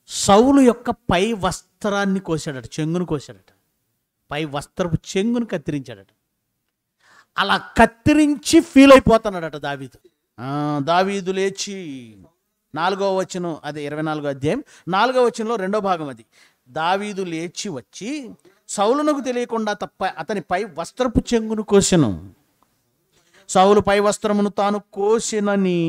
సౌలు యొక్క పై వస్త్రాన్ని కోసాడట, చెంగును కోసాడట, పై వస్త్రపు చెంగును కత్తిరించాడట. అలా కత్తిరించి ఫీల్ అయిపోతున్నాడట దావీదు. దావీదు లేచి 4వ వచనం, అదే 24వ అధ్యాయం 4వ వచనంలో 2వ భాగం అది. దావీదు లేచి వచ్చి సౌలునకు తెలియకుండా అతని పై వస్త్రపు చెంగును కోసెను. సౌలు పై వస్త్రమును తాను కోసినని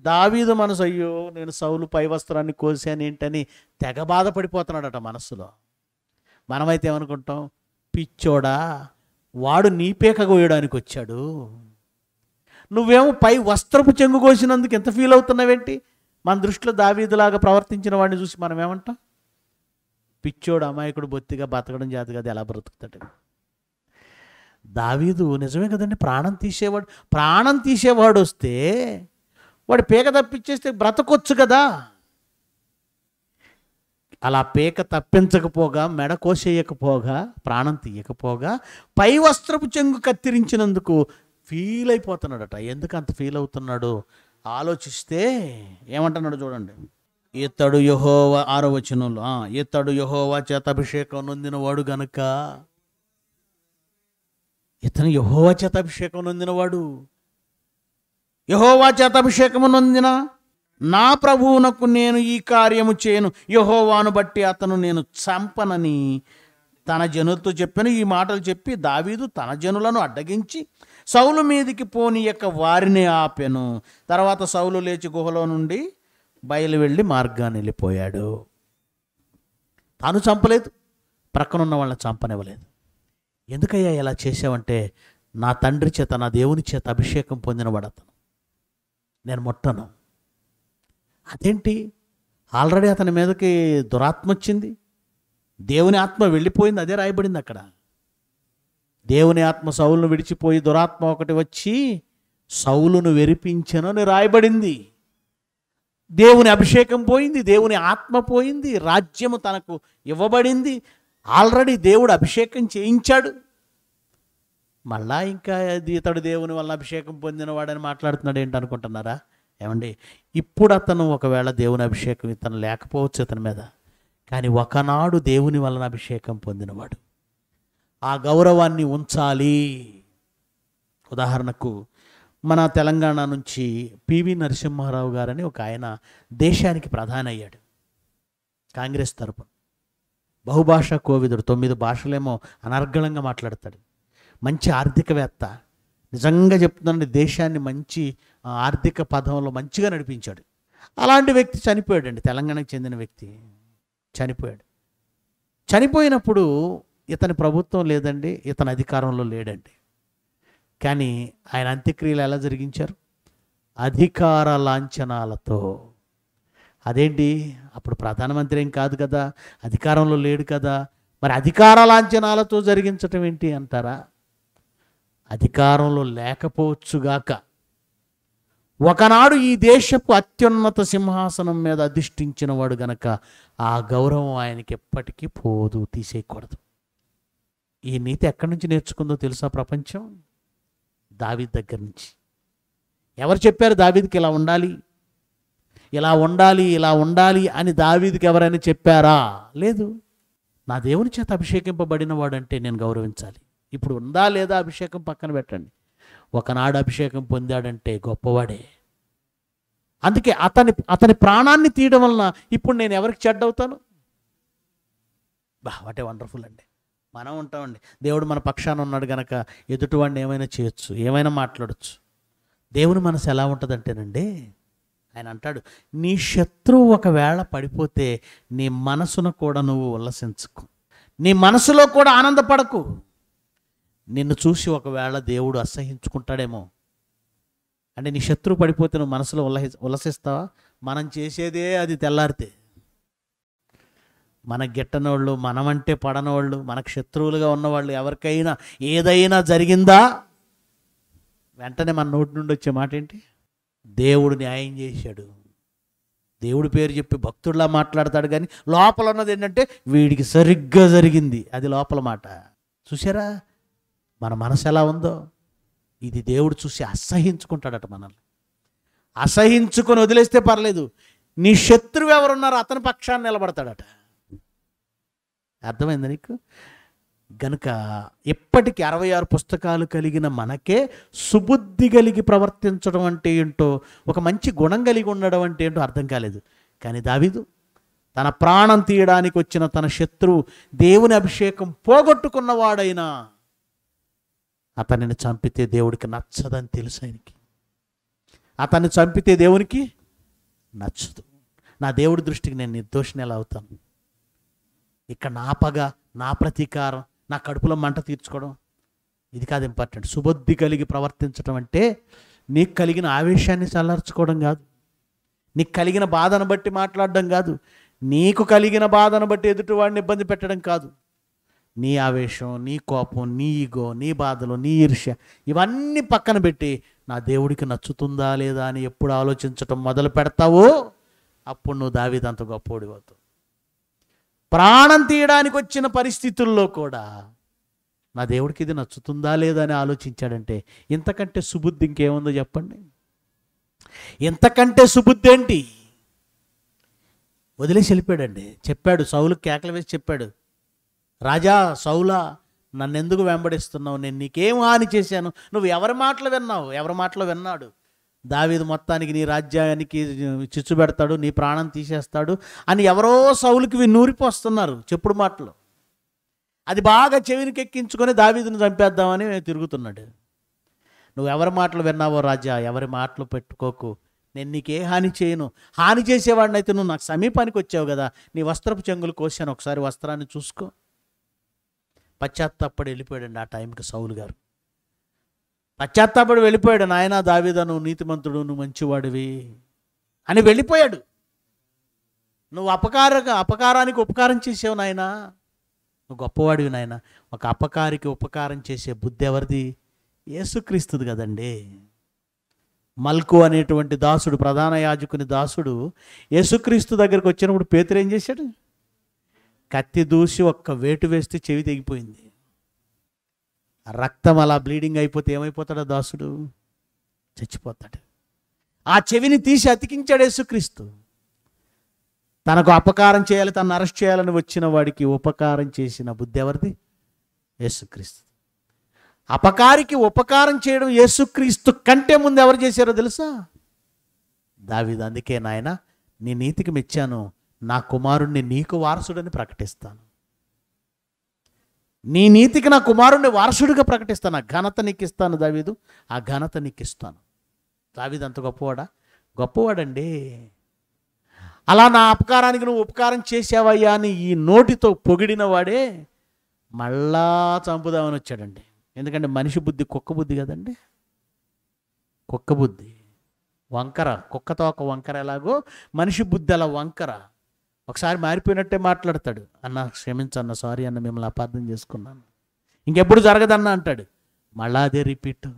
దావీదు మనసు, అయ్యో నేను సౌలు పై వస్త్రాన్ని కోసాను ఏంటని తెగ బాధపడిపోతున్నాడట మనసులో. మనమైతే ఏమనుకుంటాం, పిచ్చోడా వాడు నీ పీక కోయడానికి వచ్చాడు, నువ్వేమో పై వస్త్రపు చెంగు కోసినందుకు ఎంత ఫీల్ అవుతున్నావేంటి? మన దృష్టిలో దావీదులాగా ప్రవర్తించిన వాడిని చూసి మనం ఏమంటాం, పిచ్చోడు అమాయకుడు బొత్తిగా బతకడం చేత కదా ఎలా బ్రతుకుతాడు. దావీదు నిజమే కదండి, ప్రాణం తీసేవాడు వస్తే వాడు పీక తప్పించేస్తే బ్రతకొచ్చు కదా. అలా పీక తప్పించకపోగా, మెడ కోసేయకపోగా, ప్రాణం తీయకపోగా పై వస్త్రపు చెంగు కత్తిరించినందుకు ఫీల్ అయిపోతున్నాడట. ఎందుకు అంత ఫీల్ అవుతున్నాడు ఆలోచిస్తే ఏమంటున్నాడు చూడండి. ఇతడు యెహోవా 6వ వచనంలో, ఇతడు యెహోవా చేత అభిషేకం నొందినవాడు గనుక, ఇతను యెహోవా చేత అభిషేకం నొందినవాడు, యెహోవా చేత అభిషేకము నొందిన నా ప్రభువునకు నేను ఈ కార్యము చేయను, యెహోవాను బట్టి అతను నేను చంపనని తన జనులతో చెప్పాను. ఈ మాటలు చెప్పి దావీదు తన జనులను అడ్డగించి సౌలు మీదికి పోనీయక వారిని ఆపెను. తర్వాత సౌలు లేచి గుహలో నుండి బయలు వెళ్ళి మార్గాన్ని వెళ్ళిపోయాడు. తాను చంపలేదు, ప్రక్కనున్న వాళ్ళని చంపనివ్వలేదు. ఎందుకయ్యా ఇలా చేసావంటే, నా తండ్రి చేత, నా దేవుని చేత అభిషేకం పొందినవాడు అతను, నేను ముట్టను. అదేంటి, ఆల్రెడీ అతని మీదకి దురాత్మ వచ్చింది, దేవుని ఆత్మ వెళ్ళిపోయింది, అదే రాయబడింది అక్కడ. దేవుని ఆత్మ సౌలును విడిచిపోయి దురాత్మ ఒకటి వచ్చి సౌలును వెరిపించెనని రాయబడింది. దేవుని అభిషేకం పోయింది, దేవుని ఆత్మ పోయింది, రాజ్యము తనకు ఇవ్వబడింది. ఆల్రెడీ దేవుడు అభిషేకం చేయించాడు. మళ్ళా ఇంకా ఇతడు దేవుని వల్ల అభిషేకం పొందినవాడని మాట్లాడుతున్నాడు ఏంటి అనుకుంటున్నారా? ఏమండి, ఇప్పుడు అతను ఒకవేళ దేవుని అభిషేకం ఇతను లేకపోవచ్చు అతని మీద, కానీ ఒకనాడు దేవుని వలన అభిషేకం పొందినవాడు. ఆ గౌరవాన్ని ఉంచాలి. ఉదాహరణకు మన తెలంగాణ నుంచి పివి నరసింహారావు గారని ఒక ఆయన దేశానికి ప్రధాని అయ్యాడు కాంగ్రెస్ తరపున. బహుభాషా కోవిదుడు, 9 భాషలేమో అనర్గళంగా మాట్లాడతాడు. మంచి ఆర్థికవేత్త. నిజంగా చెప్తున్నానండి, దేశాన్ని మంచి ఆర్థిక పదంలో మంచిగా నడిపించాడు. అలాంటి వ్యక్తి చనిపోయాడండి, తెలంగాణకు చెందిన వ్యక్తి చనిపోయాడు. చనిపోయినప్పుడు ఇతని ప్రభుత్వం లేదండి, ఇతని అధికారంలో లేడండి. కానీ ఆయన అంత్యక్రియలు ఎలా జరిగించారు? అధికార లాంఛనాలతో. అదేంటి, అప్పుడు ప్రధానమంత్రి ఏం కాదు కదా, అధికారంలో లేడు కదా, మరి అధికార లాంఛనాలతో జరిగించటం ఏంటి అంటారా? అధికారంలో లేకపోవచ్చుగాక, ఒకనాడు ఈ దేశపు అత్యున్నత సింహాసనం మీద అధిష్ఠించిన వాడు గనక ఆ గౌరవం ఆయనకి ఎప్పటికీ పోదు, తీసేయకూడదు. ఈ నీతి ఎక్కడి నుంచి నేర్చుకుందో తెలుసా ప్రపంచం? దావీదు దగ్గర నుంచి. ఎవరు చెప్పారు దావీదుకి ఇలా ఉండాలి, ఇలా ఉండాలి, ఇలా ఉండాలి అని దావీదుకి ఎవరైనా చెప్పారా? లేదు. నా దేవుని చేత అభిషేకింపబడిన వాడంటే నేను గౌరవించాలి. ఇప్పుడు ఉందా లేదా అభిషేకం పక్కన పెట్టండి, ఒకనాడు అభిషేకం పొందాడంటే గొప్పవాడే. అందుకే అతని ప్రాణాన్ని తీయడం వలన ఇప్పుడు నేను ఎవరికి చెడ్డవుతాను? వాట్ ఏ వండర్ఫుల్ అండి. మనం ఉంటామండి, దేవుడు మన పక్షాన ఉన్నాడు కనుక ఎదుటివాడిని ఏమైనా చేయొచ్చు, ఏమైనా మాట్లాడచ్చు. దేవుని మనసు ఎలా ఉంటుందంటేనండి, ఆయన అంటాడు, నీ శత్రువు ఒకవేళ పడిపోతే నీ మనసును కూడా నువ్వు ఉల్లసించుకు, నీ మనసులో కూడా ఆనందపడకు. నిన్ను చూసి ఒకవేళ దేవుడు అసహించుకుంటాడేమో. అంటే నీ శత్రువు పడిపోతే నువ్వు మనసులో ఉల్లసిస్తావా? మనం చేసేదే అది తెల్లారితే. మన గిట్టనోళ్ళు, మనమంటే పడనోళ్ళు, మనకు శత్రువులుగా ఉన్నవాళ్ళు ఎవరికైనా ఏదైనా జరిగిందా, వెంటనే మన నోటి నుండి వచ్చే మాట ఏంటి? దేవుడు న్యాయం చేశాడు. దేవుడి పేరు చెప్పి భక్తుడిలా మాట్లాడతాడు, కానీ లోపల ఉన్నది ఏంటంటే వీడికి సరిగ్గా జరిగింది, అది లోపల మాట. చూసారా మన మనసు ఎలా ఉందో? ఇది దేవుడు చూసి అసహించుకుంటాడట మనల్ని. అసహించుకొని వదిలేస్తే పర్లేదు, నీ శత్రువు ఎవరున్నారో అతని పక్షాన్ని నిలబడతాడట. అర్థమైంది నీకు? గనుక ఇప్పటికి 66 పుస్తకాలు కలిగిన మనకే సుబుద్ధి కలిగి ప్రవర్తించడం అంటే ఏంటో, ఒక మంచి గుణం కలిగి ఉండడం అంటే ఏంటో అర్థం కాలేదు. కానీ దావీదు తన ప్రాణం తీయడానికి వచ్చిన తన శత్రువు దేవుని అభిషేకం పోగొట్టుకున్నవాడైనా అతనిని చంపితే దేవుడికి నచ్చదని తెలుసు ఆయనకి. అతన్ని చంపితే దేవునికి నచ్చదు. నా దేవుడి దృష్టికి నేను నిర్దోషిని ఎలా అవుతాను? ఇక్కడ నా పగ, నా ప్రతీకారం, నా కడుపులో మంట తీర్చుకోవడం ఇది కాదు ఇంపార్టెంట్. సుబుద్ధి కలిగి ప్రవర్తించడం అంటే నీకు కలిగిన ఆవేశాన్ని చల్లార్చుకోవడం కాదు, నీకు కలిగిన బాధను బట్టి మాట్లాడడం కాదు, నీకు కలిగిన బాధను బట్టి ఎదుటివాడిని ఇబ్బంది పెట్టడం కాదు. నీ ఆవేశం, నీ కోపం, నీ ఈగో, నీ బాధలు, నీ ఈర్ష్య ఇవన్నీ పక్కన పెట్టి నా దేవుడికి నచ్చుతుందా లేదా అని ఎప్పుడు ఆలోచించటం మొదలు పెడతావో అప్పుడు నువ్వు దావీదంత గొప్పోడివి అవుతావు. ప్రాణం తీయడానికి వచ్చిన పరిస్థితుల్లో కూడా నా దేవుడికి ఇది నచ్చుతుందా లేదా అని ఆలోచించాడంటే ఇంతకంటే సుబుద్ధి ఇంకేముందో చెప్పండి? ఇంతకంటే సుబుద్ధి ఏంటి? వదిలేసి వెళ్ళిపోయాడండి. చెప్పాడు, సౌలుకి కేకలు వేసి చెప్పాడు, రాజా సౌలా, నన్నెందుకు వెంబడిస్తున్నావు? నేను నీకేం హాని చేశాను? నువ్వు ఎవరి మాటలు విన్నావు? ఎవరి మాటలు విన్నాడు? దావీదు మొత్తానికి నీ రాజ్యానికి చిచ్చు పెడతాడు, నీ ప్రాణం తీసేస్తాడు అని ఎవరో సౌలుకి నూరిపోస్తున్నారు చెప్పుడు మాటలు. అది బాగా చెవినికి ఎక్కించుకొని దావీదును చంపేద్దామని తిరుగుతున్నాడు. నువ్వు ఎవరి మాటలు విన్నావో రాజా, ఎవరి మాటలు పెట్టుకోకు, నేను నీకే హాని చేయను. హాని చేసేవాడిని అయితే నువ్వు నాకు సమీపానికి వచ్చావు కదా, నీ వస్త్రపు చెంగులు కోసాను, ఒకసారి వస్త్రాన్ని చూసుకో. పశ్చాత్తాపడి వెళ్ళిపోయాడండి ఆ టైంకి సౌలు గారు. పశ్చాత్తాపడి వెళ్ళిపోయాడు. నాయనా దావీదా, నువ్వు నీతిమంతుడు, నువ్వు మంచివాడివి అని వెళ్ళిపోయాడు. నువ్వు అపకారానికి ఉపకారం చేసావు నాయనా, నువ్వు గొప్పవాడివి నాయన. ఒక అపకారికి ఉపకారం చేసే బుద్ధి ఎవరిది? యేసుక్రీస్తుది కదండి. మల్కు అనేటువంటి దాసుడు, ప్రధాన యాజకుని దాసుడు యేసుక్రీస్తు దగ్గరికి వచ్చినప్పుడు పేతురు ఏం చేశాడు? కత్తి దూసి ఒక్క వేటు వేస్తే చెవి తెగిపోయింది. రక్తం అలా బ్లీడింగ్ అయిపోతే ఏమైపోతాడు దాసుడు? చచ్చిపోతాడు. ఆ చెవిని తీసి అతికించాడు యేసుక్రీస్తు. తనకు అపకారం చేయాలి, తను అరెస్ట్ చేయాలని వచ్చిన వాడికి ఉపకారం చేసిన బుద్ధి ఎవరిది? యేసుక్రీస్తు. అపకారికి ఉపకారం చేయడం యేసుక్రీస్తు కంటే ముందు ఎవరు చేశారో తెలుసా? దావీదు. అందుకే నాయన, నీ నీతికి మెచ్చాను, నా కుమారుణ్ణి నీకు వారసుడని ప్రకటిస్తాను. నీ నీతికి నా కుమారుణ్ణి వారసుడిగా ప్రకటిస్తాను. ఆ ఘనత నీకు ఇస్తాను దావీదు, ఆ ఘనత నీకు ఇస్తాను. దావీదు అంత గొప్పవాడా? గొప్పవాడండి. అలా నా అపకారానికి నువ్వు ఉపకారం చేసావయ్యా అని ఈ నోటితో పొగిడిన వాడే మళ్ళా చంపుదామని వచ్చాడండి. ఎందుకంటే మనిషి బుద్ధి కుక్క బుద్ధి కదండి. కుక్క బుద్ధి వంకర, కుక్కతో ఒక వంకర ఎలాగో మనిషి బుద్ధి అలా వంకర. ఒకసారి మారిపోయినట్టే మాట్లాడతాడు. అన్న క్షమించన్న, సారీ అన్న, మిమ్మల్ని అపార్థం చేసుకున్నాను, ఇంకెప్పుడు జరగదన్న అంటాడు. మళ్ళా అదే రిపీట్.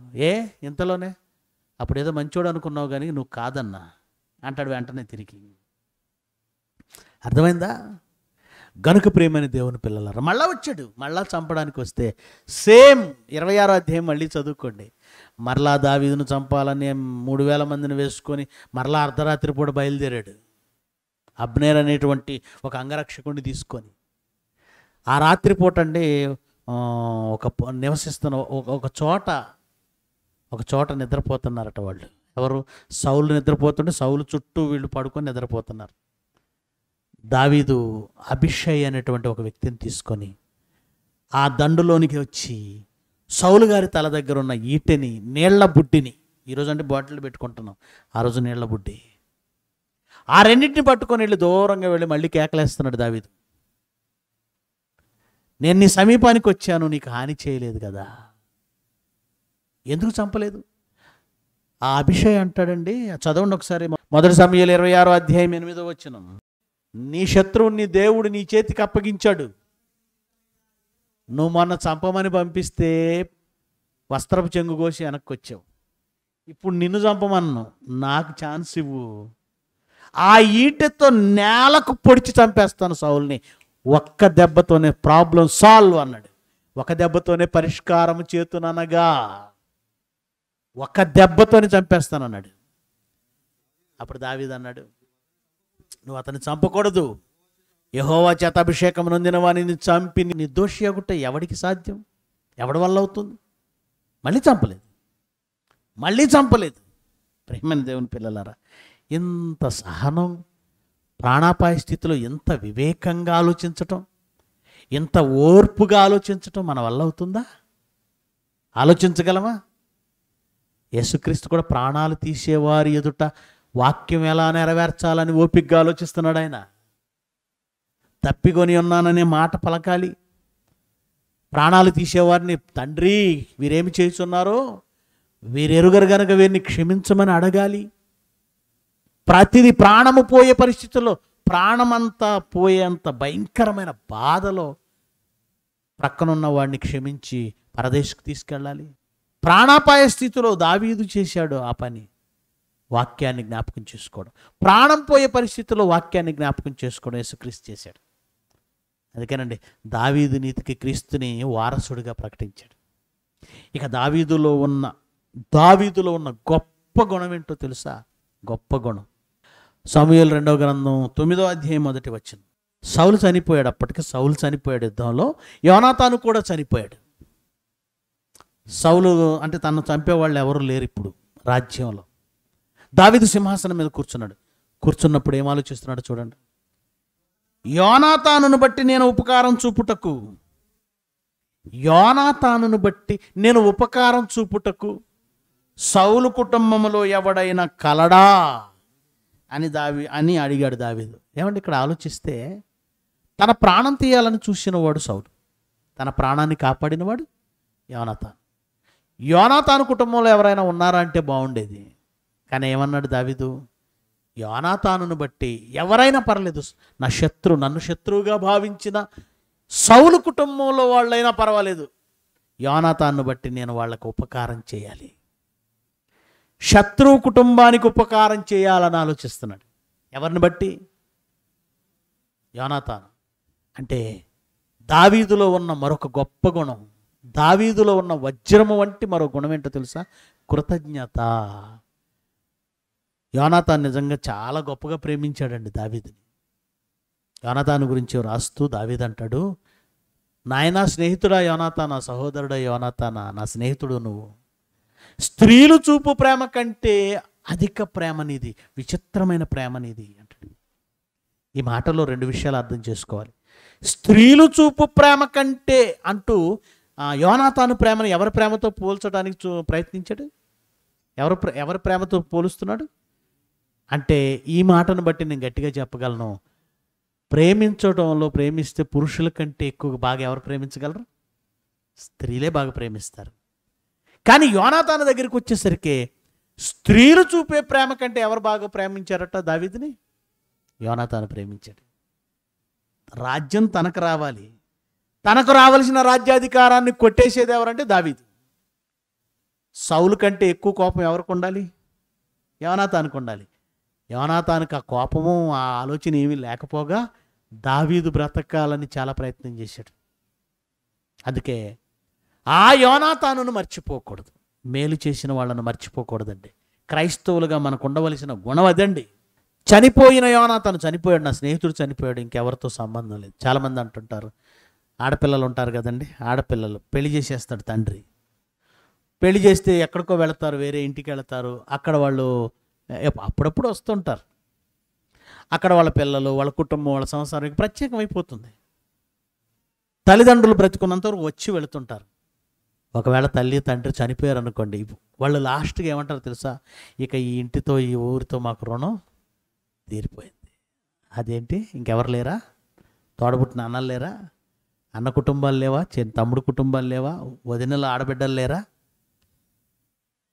ఇంతలోనే అప్పుడేదో మంచోడు అనుకున్నావు కానీ నువ్వు కాదన్నా అంటాడు వెంటనే తిరిగి. అర్థమైందా? గనుక ప్రియమైన దేవుని పిల్లలారా, మళ్ళా వచ్చాడు. మళ్ళా చంపడానికి వస్తే సేమ్ 26వ అధ్యాయం మళ్ళీ చదువుకోండి. మరలా దావీదును చంపాలని 3000 మందిని వేసుకొని మరలా అర్ధరాత్రి పూట బయలుదేరాడు. అబ్నేర్ అనేటువంటి ఒక అంగరక్షకుడిని తీసుకొని ఆ రాత్రి పూట అండి ఒక నివసిస్తున్న ఒక చోట నిద్రపోతున్నారట వాళ్ళు. ఎవరు? సౌలు నిద్రపోతుంటే సౌలు చుట్టూ వీళ్ళు పడుకొని నిద్రపోతున్నారు. దావీదు అభిషై అనేటువంటి ఒక వ్యక్తిని తీసుకొని ఆ దండులోనికి వచ్చి సౌలు గారి తల దగ్గర ఉన్న ఈటెని, నీళ్ల బుడ్డిని, ఈరోజు అంటే బాటిల్ పెట్టుకుంటున్నాం, ఆ రోజు నీళ్ల బుడ్డి, ఆ రెండింటిని పట్టుకొని వెళ్ళి దూరంగా వెళ్ళి మళ్ళీ కేకలేస్తున్నాడు దావీదు. నేను నీ సమీపానికి వచ్చాను, నీకు హాని చేయలేదు కదా, ఎందుకు చంపలేదు? ఆ అభిషేక్ అంటాడండి, చదవండి ఒకసారి. 1 సమూయేలు 26వ అధ్యాయం 8వ వచనం. నీ శత్రువుని దేవుడు నీ చేతికి అప్పగించాడు. నువ్వు మొన్న చంపమని పంపిస్తే వస్త్రపు చెంగు కోసి వెనక్కి వచ్చావు. ఇప్పుడు నిన్ను చంపమన్నావు, నాకు ఛాన్స్ ఇవ్వు. ఆ ఈటెతో నేలకు పొడిచి చంపేస్తాను సౌల్ని. ఒక్క దెబ్బతోనే ప్రాబ్లం సాల్వ్ అన్నాడు. ఒక దెబ్బతోనే పరిష్కారం చేతుననగా ఒక దెబ్బతోనే చంపేస్తాను అన్నాడు. అప్పుడు దావీదు అన్నాడు, నువ్వు అతన్ని చంపకూడదు, యెహోవా చేత అభిషేకం నొందిన వానిని చంపి నిర్దోషి అగుట ఎవడికి సాధ్యం? ఎవడి వల్ల అవుతుంది? మళ్ళీ చంపలేదు. ప్రేమైన దేవుని పిల్లలారా, ఇంత సహనం, ప్రాణాపాయ స్థితిలో ఎంత వివేకంగా ఆలోచించటం, ఎంత ఓర్పుగా ఆలోచించటం మన వల్ల అవుతుందా? ఆలోచించగలమా? యేసుక్రీస్తు కూడా ప్రాణాలు తీసేవారి ఎదుట వాక్యం ఎలా నెరవేర్చాలని ఓపికగా ఆలోచిస్తున్నాడు. ఆయన తప్పికొని ఉన్నాననే మాట పలకాలి. ప్రాణాలు తీసేవారిని, తండ్రి వీరేమి చేస్తున్నారో వీరెరుగరు గనక వీరిని క్షమించమని అడగాలి. ప్రతిదీ ప్రాణము పోయే పరిస్థితుల్లో, ప్రాణమంతా పోయేంత భయంకరమైన బాధలో ప్రక్కనున్న వాడిని క్షమించి పరదేశకు తీసుకెళ్ళాలి. ప్రాణాపాయ స్థితిలో దావీదు చేశాడు ఆ పని. వాక్యాన్ని జ్ఞాపకం చేసుకోవడం. ప్రాణం పోయే పరిస్థితుల్లో వాక్యాన్ని జ్ఞాపకం చేసుకోవడం యేసుక్రీస్తు చేశాడు. అందుకేనండి దావీదు నీతికి క్రీస్తుని వారసుడిగా ప్రకటించాడు. ఇక దావీదులో ఉన్న గొప్ప గుణం ఏంటో తెలుసా? గొప్ప గుణం సమూయేలు 2వ గ్రంథం 9వ అధ్యాయం 1వ వచనం. సౌలు చనిపోయాడు. అప్పటికి సౌలు చనిపోయాడు. యుద్ధంలో యోనాతాను కూడా చనిపోయాడు. సౌలు అంటే తను చంపేవాళ్ళు ఎవరు లేరు ఇప్పుడు రాజ్యంలో. దావీదు సింహాసనం మీద కూర్చున్నప్పుడు ఏం ఆలోచిస్తున్నాడు చూడండి. యోనాతానును బట్టి నేను ఉపకారం చూపుటకు సౌలు కుటుంబములో ఎవడైనా కలడా అని అడిగాడు దావీదు. ఏమంటే ఇక్కడ ఆలోచిస్తే తన ప్రాణం తీయాలని చూసినవాడు సౌలు, తన ప్రాణాన్ని కాపాడినవాడు యోనాతాను కుటుంబంలో ఎవరైనా ఉన్నారా అంటే బాగుండేది. కానీ ఏమన్నాడు దావీదు? యోనాతానును బట్టి ఎవరైనా పర్లేదు, నన్ను శత్రువుగా భావించిన సౌలు కుటుంబంలో వాళ్ళైనా పర్వాలేదు, యోనాతాను బట్టి నేను వాళ్ళకు ఉపకారం చేయాలి, శత్రువు కుటుంబానికి ఉపకారం చేయాలని ఆలోచిస్తున్నాడు. ఎవరిని బట్టి? యోనాతాను. అంటే దావీదులో ఉన్న మరొక గొప్ప గుణం, దావీదులో ఉన్న వజ్రము వంటి మరో గుణం ఏంటో తెలుసా? కృతజ్ఞత. యోనాతాను నిజంగా చాలా గొప్పగా ప్రేమించాడండి దావీదుని. యోనాతాను గురించి రాస్తూ దావీదు అంటాడు, నాయనా స్నేహితుడా యోనాతానా, సహోదరుడా యోనాతానా, నా స్నేహితుడు నువ్వు. స్త్రీలు చూపు ప్రేమ కంటే అధిక ప్రేమ నీది, విచిత్రమైన ప్రేమ నీది అంటాడు. ఈ మాటలో 2 విషయాలు అర్థం చేసుకోవాలి. స్త్రీలు చూపు ప్రేమ కంటే అంటూ యోనాతాను ప్రేమను ఎవరి ప్రేమతో పోల్చడానికి ప్రయత్నించాడు? ఎవరి ప్రేమతో పోలుస్తున్నాడు అంటే, ఈ మాటను బట్టి నేను గట్టిగా చెప్పగలను, ప్రేమిస్తే పురుషుల కంటే ఎక్కువ బాగా ఎవరు ప్రేమించగలరు? స్త్రీలే బాగా ప్రేమిస్తారు. కానీ యోనాతాను దగ్గరికి వచ్చేసరికి స్త్రీలు చూపే ప్రేమ కంటే ఎవరు బాగా ప్రేమించారట దావీదుని? యోనాతాను ప్రేమించాడు. రాజ్యం తనకు రావాలి, తనకు రావాల్సిన రాజ్యాధికారాన్ని కొట్టేసేది ఎవరంటే దావీదు. సౌలు కంటే ఎక్కువ కోపం ఎవరికి ఉండాలి? యోనాతానుకు ఉండాలి. యోనాతానుకు ఆ కోపము, ఆ ఆలోచన ఏమీ లేకపోగా దావీదు బ్రతకాలని చాలా ప్రయత్నం చేశాడు. అందుకే ఆ యోనాతానును మర్చిపోకూడదు, మేలు చేసిన వాళ్ళను మర్చిపోకూడదండి. క్రైస్తవులుగా మనకు ఉండవలసిన గుణం అదండి. చనిపోయిన యోనాతాను చనిపోయాడు, నా స్నేహితుడు చనిపోయాడు, ఇంకెవరితో సంబంధం లేదు. చాలామంది అంటుంటారు, ఆడపిల్లలు ఉంటారు కదండి, ఆడపిల్లలు పెళ్లి చేసేస్తాడు తండ్రి. పెళ్లి చేస్తే ఎక్కడికో వెళతారు, వేరే ఇంటికి వెళతారు. అక్కడ వాళ్ళు అప్పుడప్పుడు వస్తుంటారు. అక్కడ వాళ్ళ పిల్లలు, వాళ్ళ కుటుంబం, వాళ్ళ సంసారం ప్రత్యేకం అయిపోతుంది. తల్లిదండ్రులు బ్రతుకున్నంత వరకు వచ్చి వెళుతుంటారు. ఒకవేళ తల్లి తండ్రి చనిపోయారు అనుకోండి, వాళ్ళు లాస్ట్గా ఏమంటారు తెలుసా? ఇక ఈ ఇంటితో ఈ ఊరితో మాకు రుణం తీరిపోయింది. అదేంటి, ఇంకెవరు లేరా? తోడబుట్టిన అన్నలు లేరా? అన్న కుటుంబాలు లేవా? తమ్ముడు కుటుంబాలు లేవా? వదినలు ఆడబిడ్డలు లేరా?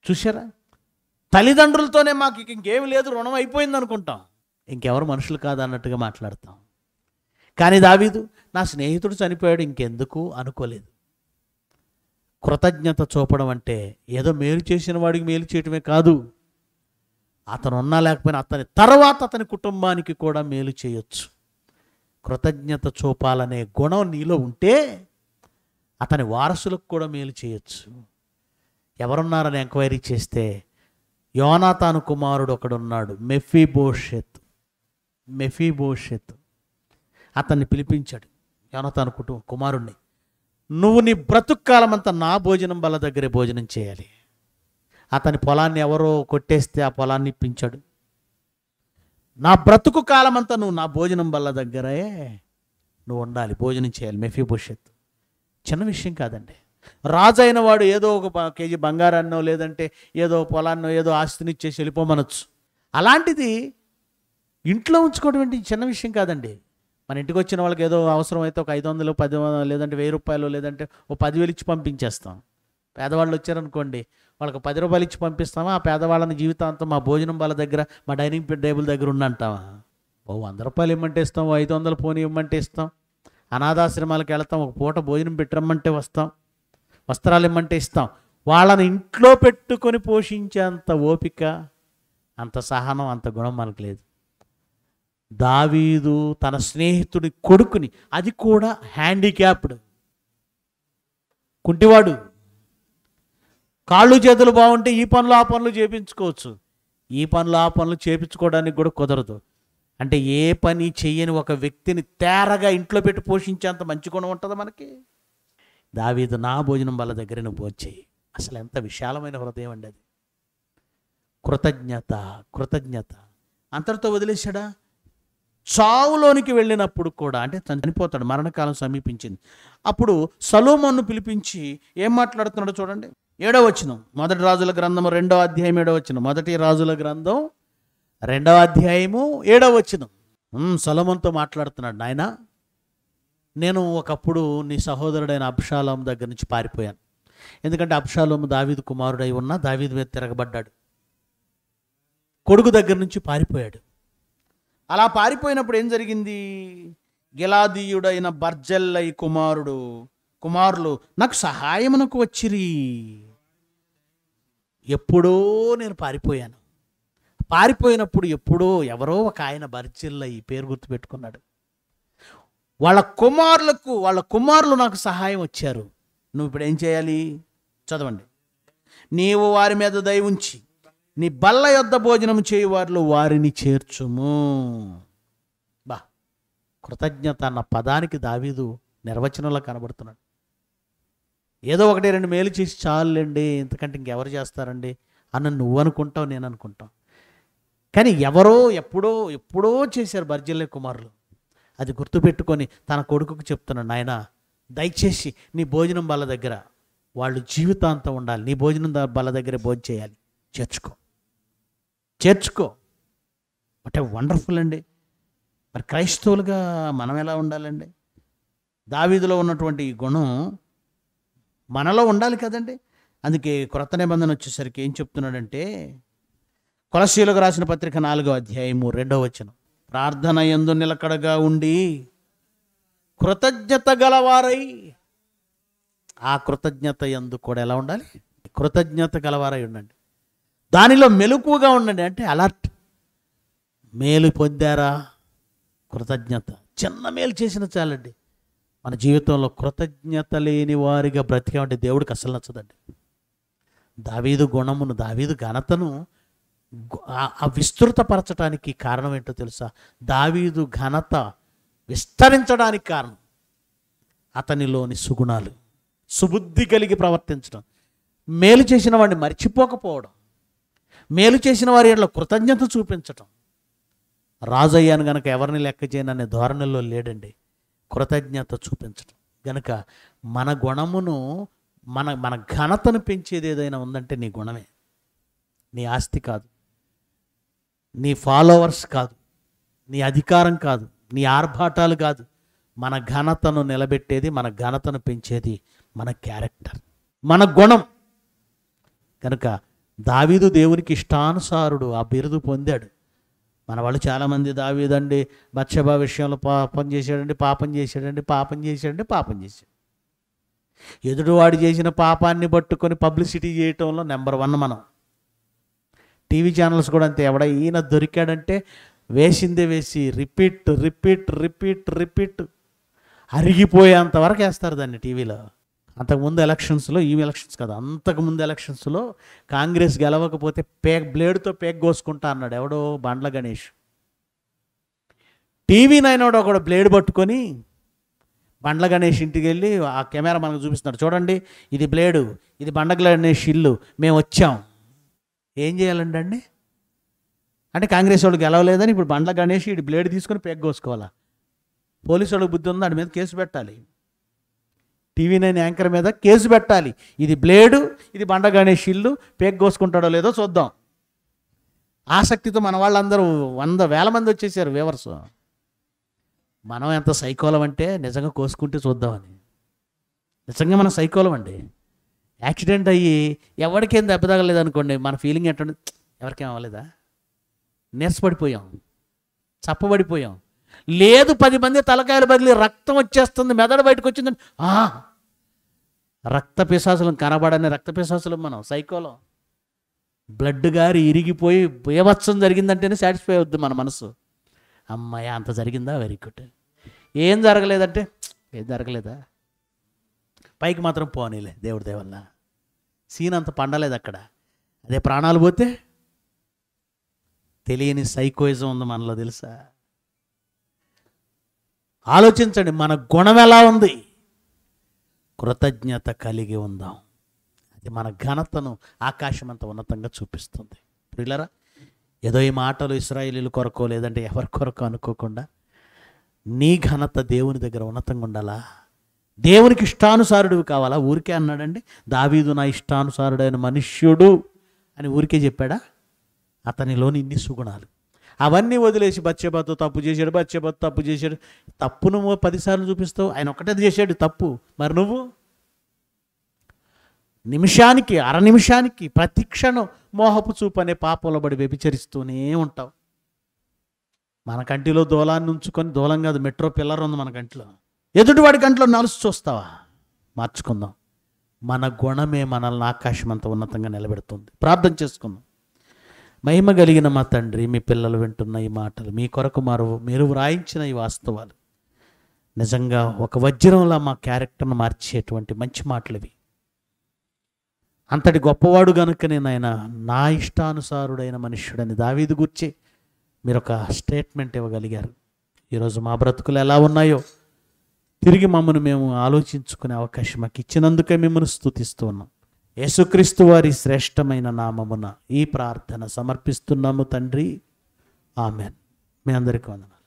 చూసారా? తల్లిదండ్రులతోనే మాకు ఇంకేమి లేదు, రుణం అయిపోయింది అనుకుంటాం. ఇంకెవరు మనుషులు కాదన్నట్టుగా మాట్లాడతాం. కానీ దావీదు, నా స్నేహితుడు చనిపోయాడు, ఇంకెందుకు అనుకోలేదు. కృతజ్ఞత చూపడం అంటే ఏదో మేలు చేసిన వాడికి మేలు చేయటమే కాదు, అతను ఉన్నా లేకపోయినా అతని తర్వాత అతని కుటుంబానికి కూడా మేలు చేయొచ్చు. కృతజ్ఞత చూపాలనే గుణం నీలో ఉంటే అతని వారసులకు కూడా మేలు చేయొచ్చు. ఎవరున్నారని ఎంక్వైరీ చేస్తే యోనాతాను కుమారుడు ఒకడున్నాడు, మెఫీబోషెత్. అతన్ని పిలిపించాడు, యోనాతాను కుమారుణ్ణి. నువ్వు నీ బ్రతుకు కాలమంతా నా భోజనం బల్ల దగ్గరే భోజనం చేయాలి. అతని పొలాన్ని ఎవరో కొట్టేస్తే ఆ పొలాన్ని ఇప్పించాడు. నా బ్రతుకు కాలమంతా నువ్వు నా భోజనం బల్ల దగ్గరే నువ్వు ఉండాలి, భోజనం చేయాలి. మెఫీబోషెత్ చిన్న విషయం కాదండి. రాజు అయిన వాడు ఏదో ఒక కేజీ బంగారాన్నో లేదంటే ఏదో పొలాన్నో ఏదో ఆస్తిని ఇచ్చేసి వెళ్ళిపోమనొచ్చు. అలాంటిది ఇంట్లో ఉంచుకోవడం ఏంటి చిన్న విషయం కాదండి. మన ఇంటికి వచ్చిన వాళ్ళకి ఏదో అవసరం అయితే ఒక 500, 10 లేదంటే 1000 రూపాయలు లేదంటే ఓ 10,000 ఇచ్చి పంపించేస్తాం. పేదవాళ్ళు వచ్చారనుకోండి, వాళ్ళకి 10 రూపాయలు ఇచ్చి పంపిస్తామా? ఆ పేదవాళ్ళని జీవితాంతం మా భోజనం వాళ్ళ దగ్గర, మా డైనింగ్ టేబుల్ దగ్గర ఉండంటావా? ఓ 100 రూపాయలు ఇమ్మంటే ఇస్తాం, ఓ 500 పోనీ ఇమ్మంటే ఇస్తాం. అనాథాశ్రమాలకు వెళ్తాం, ఒక పూట భోజనం పెట్టరమ్మంటే వస్తాం, వస్త్రాలు ఇమ్మంటే ఇస్తాం. వాళ్ళని ఇంట్లో పెట్టుకొని పోషించేంత ఓపిక, అంత సహనం, అంత గుణం మనకు లేదు. దావీదు తన స్నేహితుడి కొడుకుని, అది కూడా హ్యాండిక్యాప్డ్, కుంటివాడు, కాళ్ళు చేతులు బాగుంటే ఈ పనులు ఆ పనులు చేయించుకోవచ్చు, ఈ పనులు ఆ పనులు చేయించుకోవడానికి కూడా కుదరదు. అంటే ఏ పని చెయ్యని ఒక వ్యక్తిని తేరగా ఇంట్లో పెట్టి పోషించేంత మంచి గుణం ఉంటుందా మనకి? దావీదు నా భోజనం వాళ్ళ దగ్గర నువ్వు భోంచేయి. అసలు ఎంత విశాలమైన హృదయం అండి అది. కృతజ్ఞత, కృతజ్ఞత. అంతటితో వదిలేశాడా? చావులోనికి వెళ్ళినప్పుడు కూడా, అంటే చనిపోతాడు, మరణకాలం సమీపించింది. అప్పుడు సొలొమోనును పిలిపించి ఏం మాట్లాడుతున్నాడో చూడండి. 7వ వచనం, 1 రాజుల గ్రంథం 2వ అధ్యాయం 7వ వచనం. 1 రాజుల గ్రంథం 2వ అధ్యాయము 7వ వచనం. సొలొమోనుతో మాట్లాడుతున్నాడు. నాయనా, నేను ఒకప్పుడు నీ సహోదరుడైన అబ్షాలోము దగ్గర నుంచి పారిపోయాను. ఎందుకంటే అబ్షాలోము దావీదు కుమారుడై ఉన్న దావీదు మీద తిరగబడ్డాడు. కొడుకు దగ్గర నుంచి పారిపోయాడు. అలా పారిపోయినప్పుడు ఏం జరిగింది? గిలాదీయుడైన బర్జల్లై కుమారులు నాకు సహాయమునకు వచ్చిరి. ఎప్పుడో నేను పారిపోయాను. పారిపోయినప్పుడు ఎప్పుడో ఎవరో ఒక ఆయన బర్జల్లై పేరు గుర్తుపెట్టుకున్నాడు. వాళ్ళ కుమారులు నాకు సహాయం వచ్చారు. నువ్వు ఇప్పుడు ఏం చేయాలి? చదవండి. నీవు వారి మీద దయ ఉంచి నీ బల్ల యొద్ద భోజనం చేయువారిలో వారిని చేర్చుము. కృతజ్ఞత అన్న పదానికి దావీదు నిర్వచనంలో కనబడుతున్నాడు. ఏదో 1-2 మేలు చేసి చాలండి, ఇంతకంటే ఇంకెవరు చేస్తారండి అన్న నువ్వు అనుకుంటావు, నేను అనుకుంటాం. కానీ ఎవరో ఎప్పుడో చేశారు బర్జిల్లై కుమారులు. అది గుర్తుపెట్టుకొని తన కొడుకుకు చెప్తున్నాడు, నాయనా దయచేసి నీ భోజనం బల్ల దగ్గర వాళ్ళు జీవితాంతం ఉండాలి, నీ భోజనం బల్ల దగ్గరే భోజనం చేయాలి, చేర్చుకో. అంటే వండర్ఫుల్ అండి. మరి క్రైస్తవులుగా మనం ఎలా ఉండాలండి? దావీదులో ఉన్నటువంటి ఈ గుణం మనలో ఉండాలి కదండి. అందుకే క్రొత్త నిబంధన వచ్చేసరికి ఏం చెప్తున్నాడంటే, కొలస్సీయులకు రాసిన పత్రిక 4వ అధ్యాయము 2వ వచనం. ప్రార్థన యందు నిలకడగా ఉండి కృతజ్ఞత గలవారై, ఆ కృతజ్ఞత యందు కూడా ఎలా ఉండాలి? కృతజ్ఞత గలవారై ఉండండి. దానిలో మెలకువగా ఉండండి. అంటే అలర్ట్. మేలు పొందారా? కృతజ్ఞత. చిన్న మేలు చేసిన చాలండి. మన జీవితంలో కృతజ్ఞత లేని వారిగా బ్రతికామంటే దేవుడికి అసలు నచ్చదండి. దావీదు గుణమును, దావీదు ఘనతను ఆ విస్తృతపరచడానికి కారణం ఏంటో తెలుసా? దావీదు ఘనత విస్తరించడానికి కారణం అతనిలోని సుగుణాలు. సుబుద్ధి కలిగి ప్రవర్తించడం, మేలు చేసిన వాడిని మర్చిపోకపోవడం, మేలు చేసిన వారి ఎడల కృతజ్ఞత చూపించటం. రాజు అయ్యాను గనక ఎవరిని లెక్క చేయననే ధోరణిలో లేడండి. కృతజ్ఞత చూపించటం. గనక మన గుణమును, మన ఘనతను పెంచేది ఏదైనా ఉందంటే నీ గుణమే. నీ ఆస్తి కాదు, నీ ఫాలోవర్స్ కాదు, నీ అధికారం కాదు, నీ ఆర్భాటాలు కాదు. మన ఘనతను నిలబెట్టేది, మన ఘనతను పెంచేది మన క్యారెక్టర్, మన గుణం. కనుక దావీదు దేవునికి ఇష్టానుసారుడు, ఆ బిరుదు పొందాడు. మన వాళ్ళు చాలామంది దావీదండి బత్షెబా విషయంలో పాపం చేశాడు. ఎదుటివాడు చేసిన పాపాన్ని పట్టుకొని పబ్లిసిటీ చేయటంలో నెంబర్ 1 మనం. టీవీ ఛానల్స్ కూడా అంతే. ఈయన దొరికాడంటే వేసిందే వేసి రిపీట్ అరిగిపోయేంత వరకు వేస్తారు దాన్ని టీవీలో. అంతకుముందు ఎలక్షన్స్లో, ఈ ఎలక్షన్స్ కదా, అంతకుముందు ఎలక్షన్స్లో కాంగ్రెస్ గెలవకపోతే బ్లేడ్తో పేక్ కోసుకుంటా అన్నాడు ఎవడో, బండ్ల గణేష్. టీవీ నైనోడు ఒకడు బ్లేడ్ పట్టుకొని బండ్ల గణేష్ ఇంటికి వెళ్ళి ఆ కెమెరా మనకు చూపిస్తున్నాడు, చూడండి ఇది బ్లేడు, ఇది బండ్ల గణేష్ ఇల్లు, మేము వచ్చాం. ఏం చేయాలండి అండి? అంటే కాంగ్రెస్ వాళ్ళు గెలవలేదని ఇప్పుడు బండ్ల గణేష్ ఇది బ్లేడ్ తీసుకొని పెగ్గోసుకోవాలా? పోలీసు వాళ్ళకి బుద్ధి ఉందా? దాని మీద కేసు పెట్టాలి. టీవీ నైన్ యాంకర్ మీద కేసు పెట్టాలి. ఇది బ్లేడు, ఇది బండ్ల గణేష్ ఇల్లు, పెగ్గోసుకుంటాడో లేదో చూద్దాం. ఆసక్తితో మన వాళ్ళందరూ 100,000 మంది వచ్చేసారు వ్యూవర్స్. మనం ఎంత సైకోలం అంటే నిజంగా కోసుకుంటే చూద్దామని. నిజంగా మనం సైకోలం అండి. యాక్సిడెంట్ అయ్యి ఎవరికేం దెబ్బ తగలేదు అనుకోండి, మన ఫీలింగ్ ఏంటంటే ఎవరికేం అవ్వలేదా, నీరసపడిపోయాం, చప్పబడిపోయాం. లేదు 10 మంది తలకాయలు బదిలి రక్తం వచ్చేస్తుంది, మెదడు బయటకు వచ్చిందని రక్త పిశాసులం, కనబడని రక్త పిశాసులం మనం, సైకోలం. బ్లడ్ గారి ఇరిగిపోయి బీభత్సం జరిగిందంటేనే సాటిస్ఫై అవుద్ది మన మనసు. అమ్మాయి అంత జరిగిందా, వెరీ గుడ్. ఏం జరగలేదంటే ఏం జరగలేదా, పైకి మాత్రం పోనీలే దేవుడి దేవల్ల, సీన్ అంత పండలేదు అక్కడ. అదే ప్రాణాలు పోతే తెలియని సైకోయిజం ఉంది మనలో, తెలుసా? ఆలోచించండి, మన గుణం ఎలా ఉంది? కృతజ్ఞత కలిగి ఉందాం. అది మన ఘనతను ఆకాశమంత ఉన్నతంగా చూపిస్తుంది. ప్రియులారా, ఏదో ఈ మాటలు ఇశ్రాయేలీల కొరకో లేదంటే ఎవరి కొరకో అనుకోకుండా నీ ఘనత దేవుని దగ్గర ఉన్నతంగా ఉండాలా? దేవునికి ఇష్టానుసారుడివి కావాలా? ఊరికే అన్నాడండి, దావీదు నా ఇష్టానుసారుడైన మనుష్యుడు అని ఊరికే చెప్పాడా? అతనిలోని ఇన్ని సుగుణాలు అవన్నీ వదిలేసి బత్షెబతో తప్పు చేశాడు, బత్షెబతో తప్పు చేశాడు. తప్పు నువ్వు 10 సార్లు చూపిస్తావు, ఆయన ఒక్కటే చేశాడు తప్పు. మరి నువ్వు నిమిషానికి, అర నిమిషానికి, ప్రతి క్షణం మోహపు చూపు అనే పాపంలో పడి వ్యభిచరిస్తూనే ఉంటావు. మన కంటిలో దూలాన్ని ఉంచుకొని, దూలం కాదు మెట్రో పిల్లర్ ఉంది మన కంటిలో, ఎదుటివాడి కంటిలో నలుసు చూస్తావా? మార్చుకుందాం. మన గుణమే మనల్ని ఆకాశమంత ఉన్నతంగా నిలబెడుతుంది. ప్రార్థన చేసుకుందాం. మహిమ కలిగిన మా తండ్రి, మీ పిల్లలు వింటున్న ఈ మాటలు, మీ కొరకు మీరు వ్రాయించిన ఈ వాస్తవాలు నిజంగా ఒక వజ్రంలా మా క్యారెక్టర్ను మార్చేటువంటి మంచి మాటలు ఇవి. అంతటి గొప్పవాడు కనుకనే నాయన నా ఇష్టానుసారుడైన మనుష్యుడని దావీదు గూర్చి మీరు ఒక స్టేట్మెంట్ ఇవ్వగలిగారు. ఈరోజు మా బ్రతుకులు ఎలా ఉన్నాయో తిరిగి మమ్మల్ని మేము ఆలోచించుకునే అవకాశం మాకు ఇచ్చినందుకే మిమ్మల్ని స్తుతిస్తూ ఉన్నాం. యేసుక్రీస్తు వారి శ్రేష్టమైన నామమున ఈ ప్రార్థన సమర్పిస్తున్నాము తండ్రి, ఆమెన్. మీ అందరికీ వందనాలు.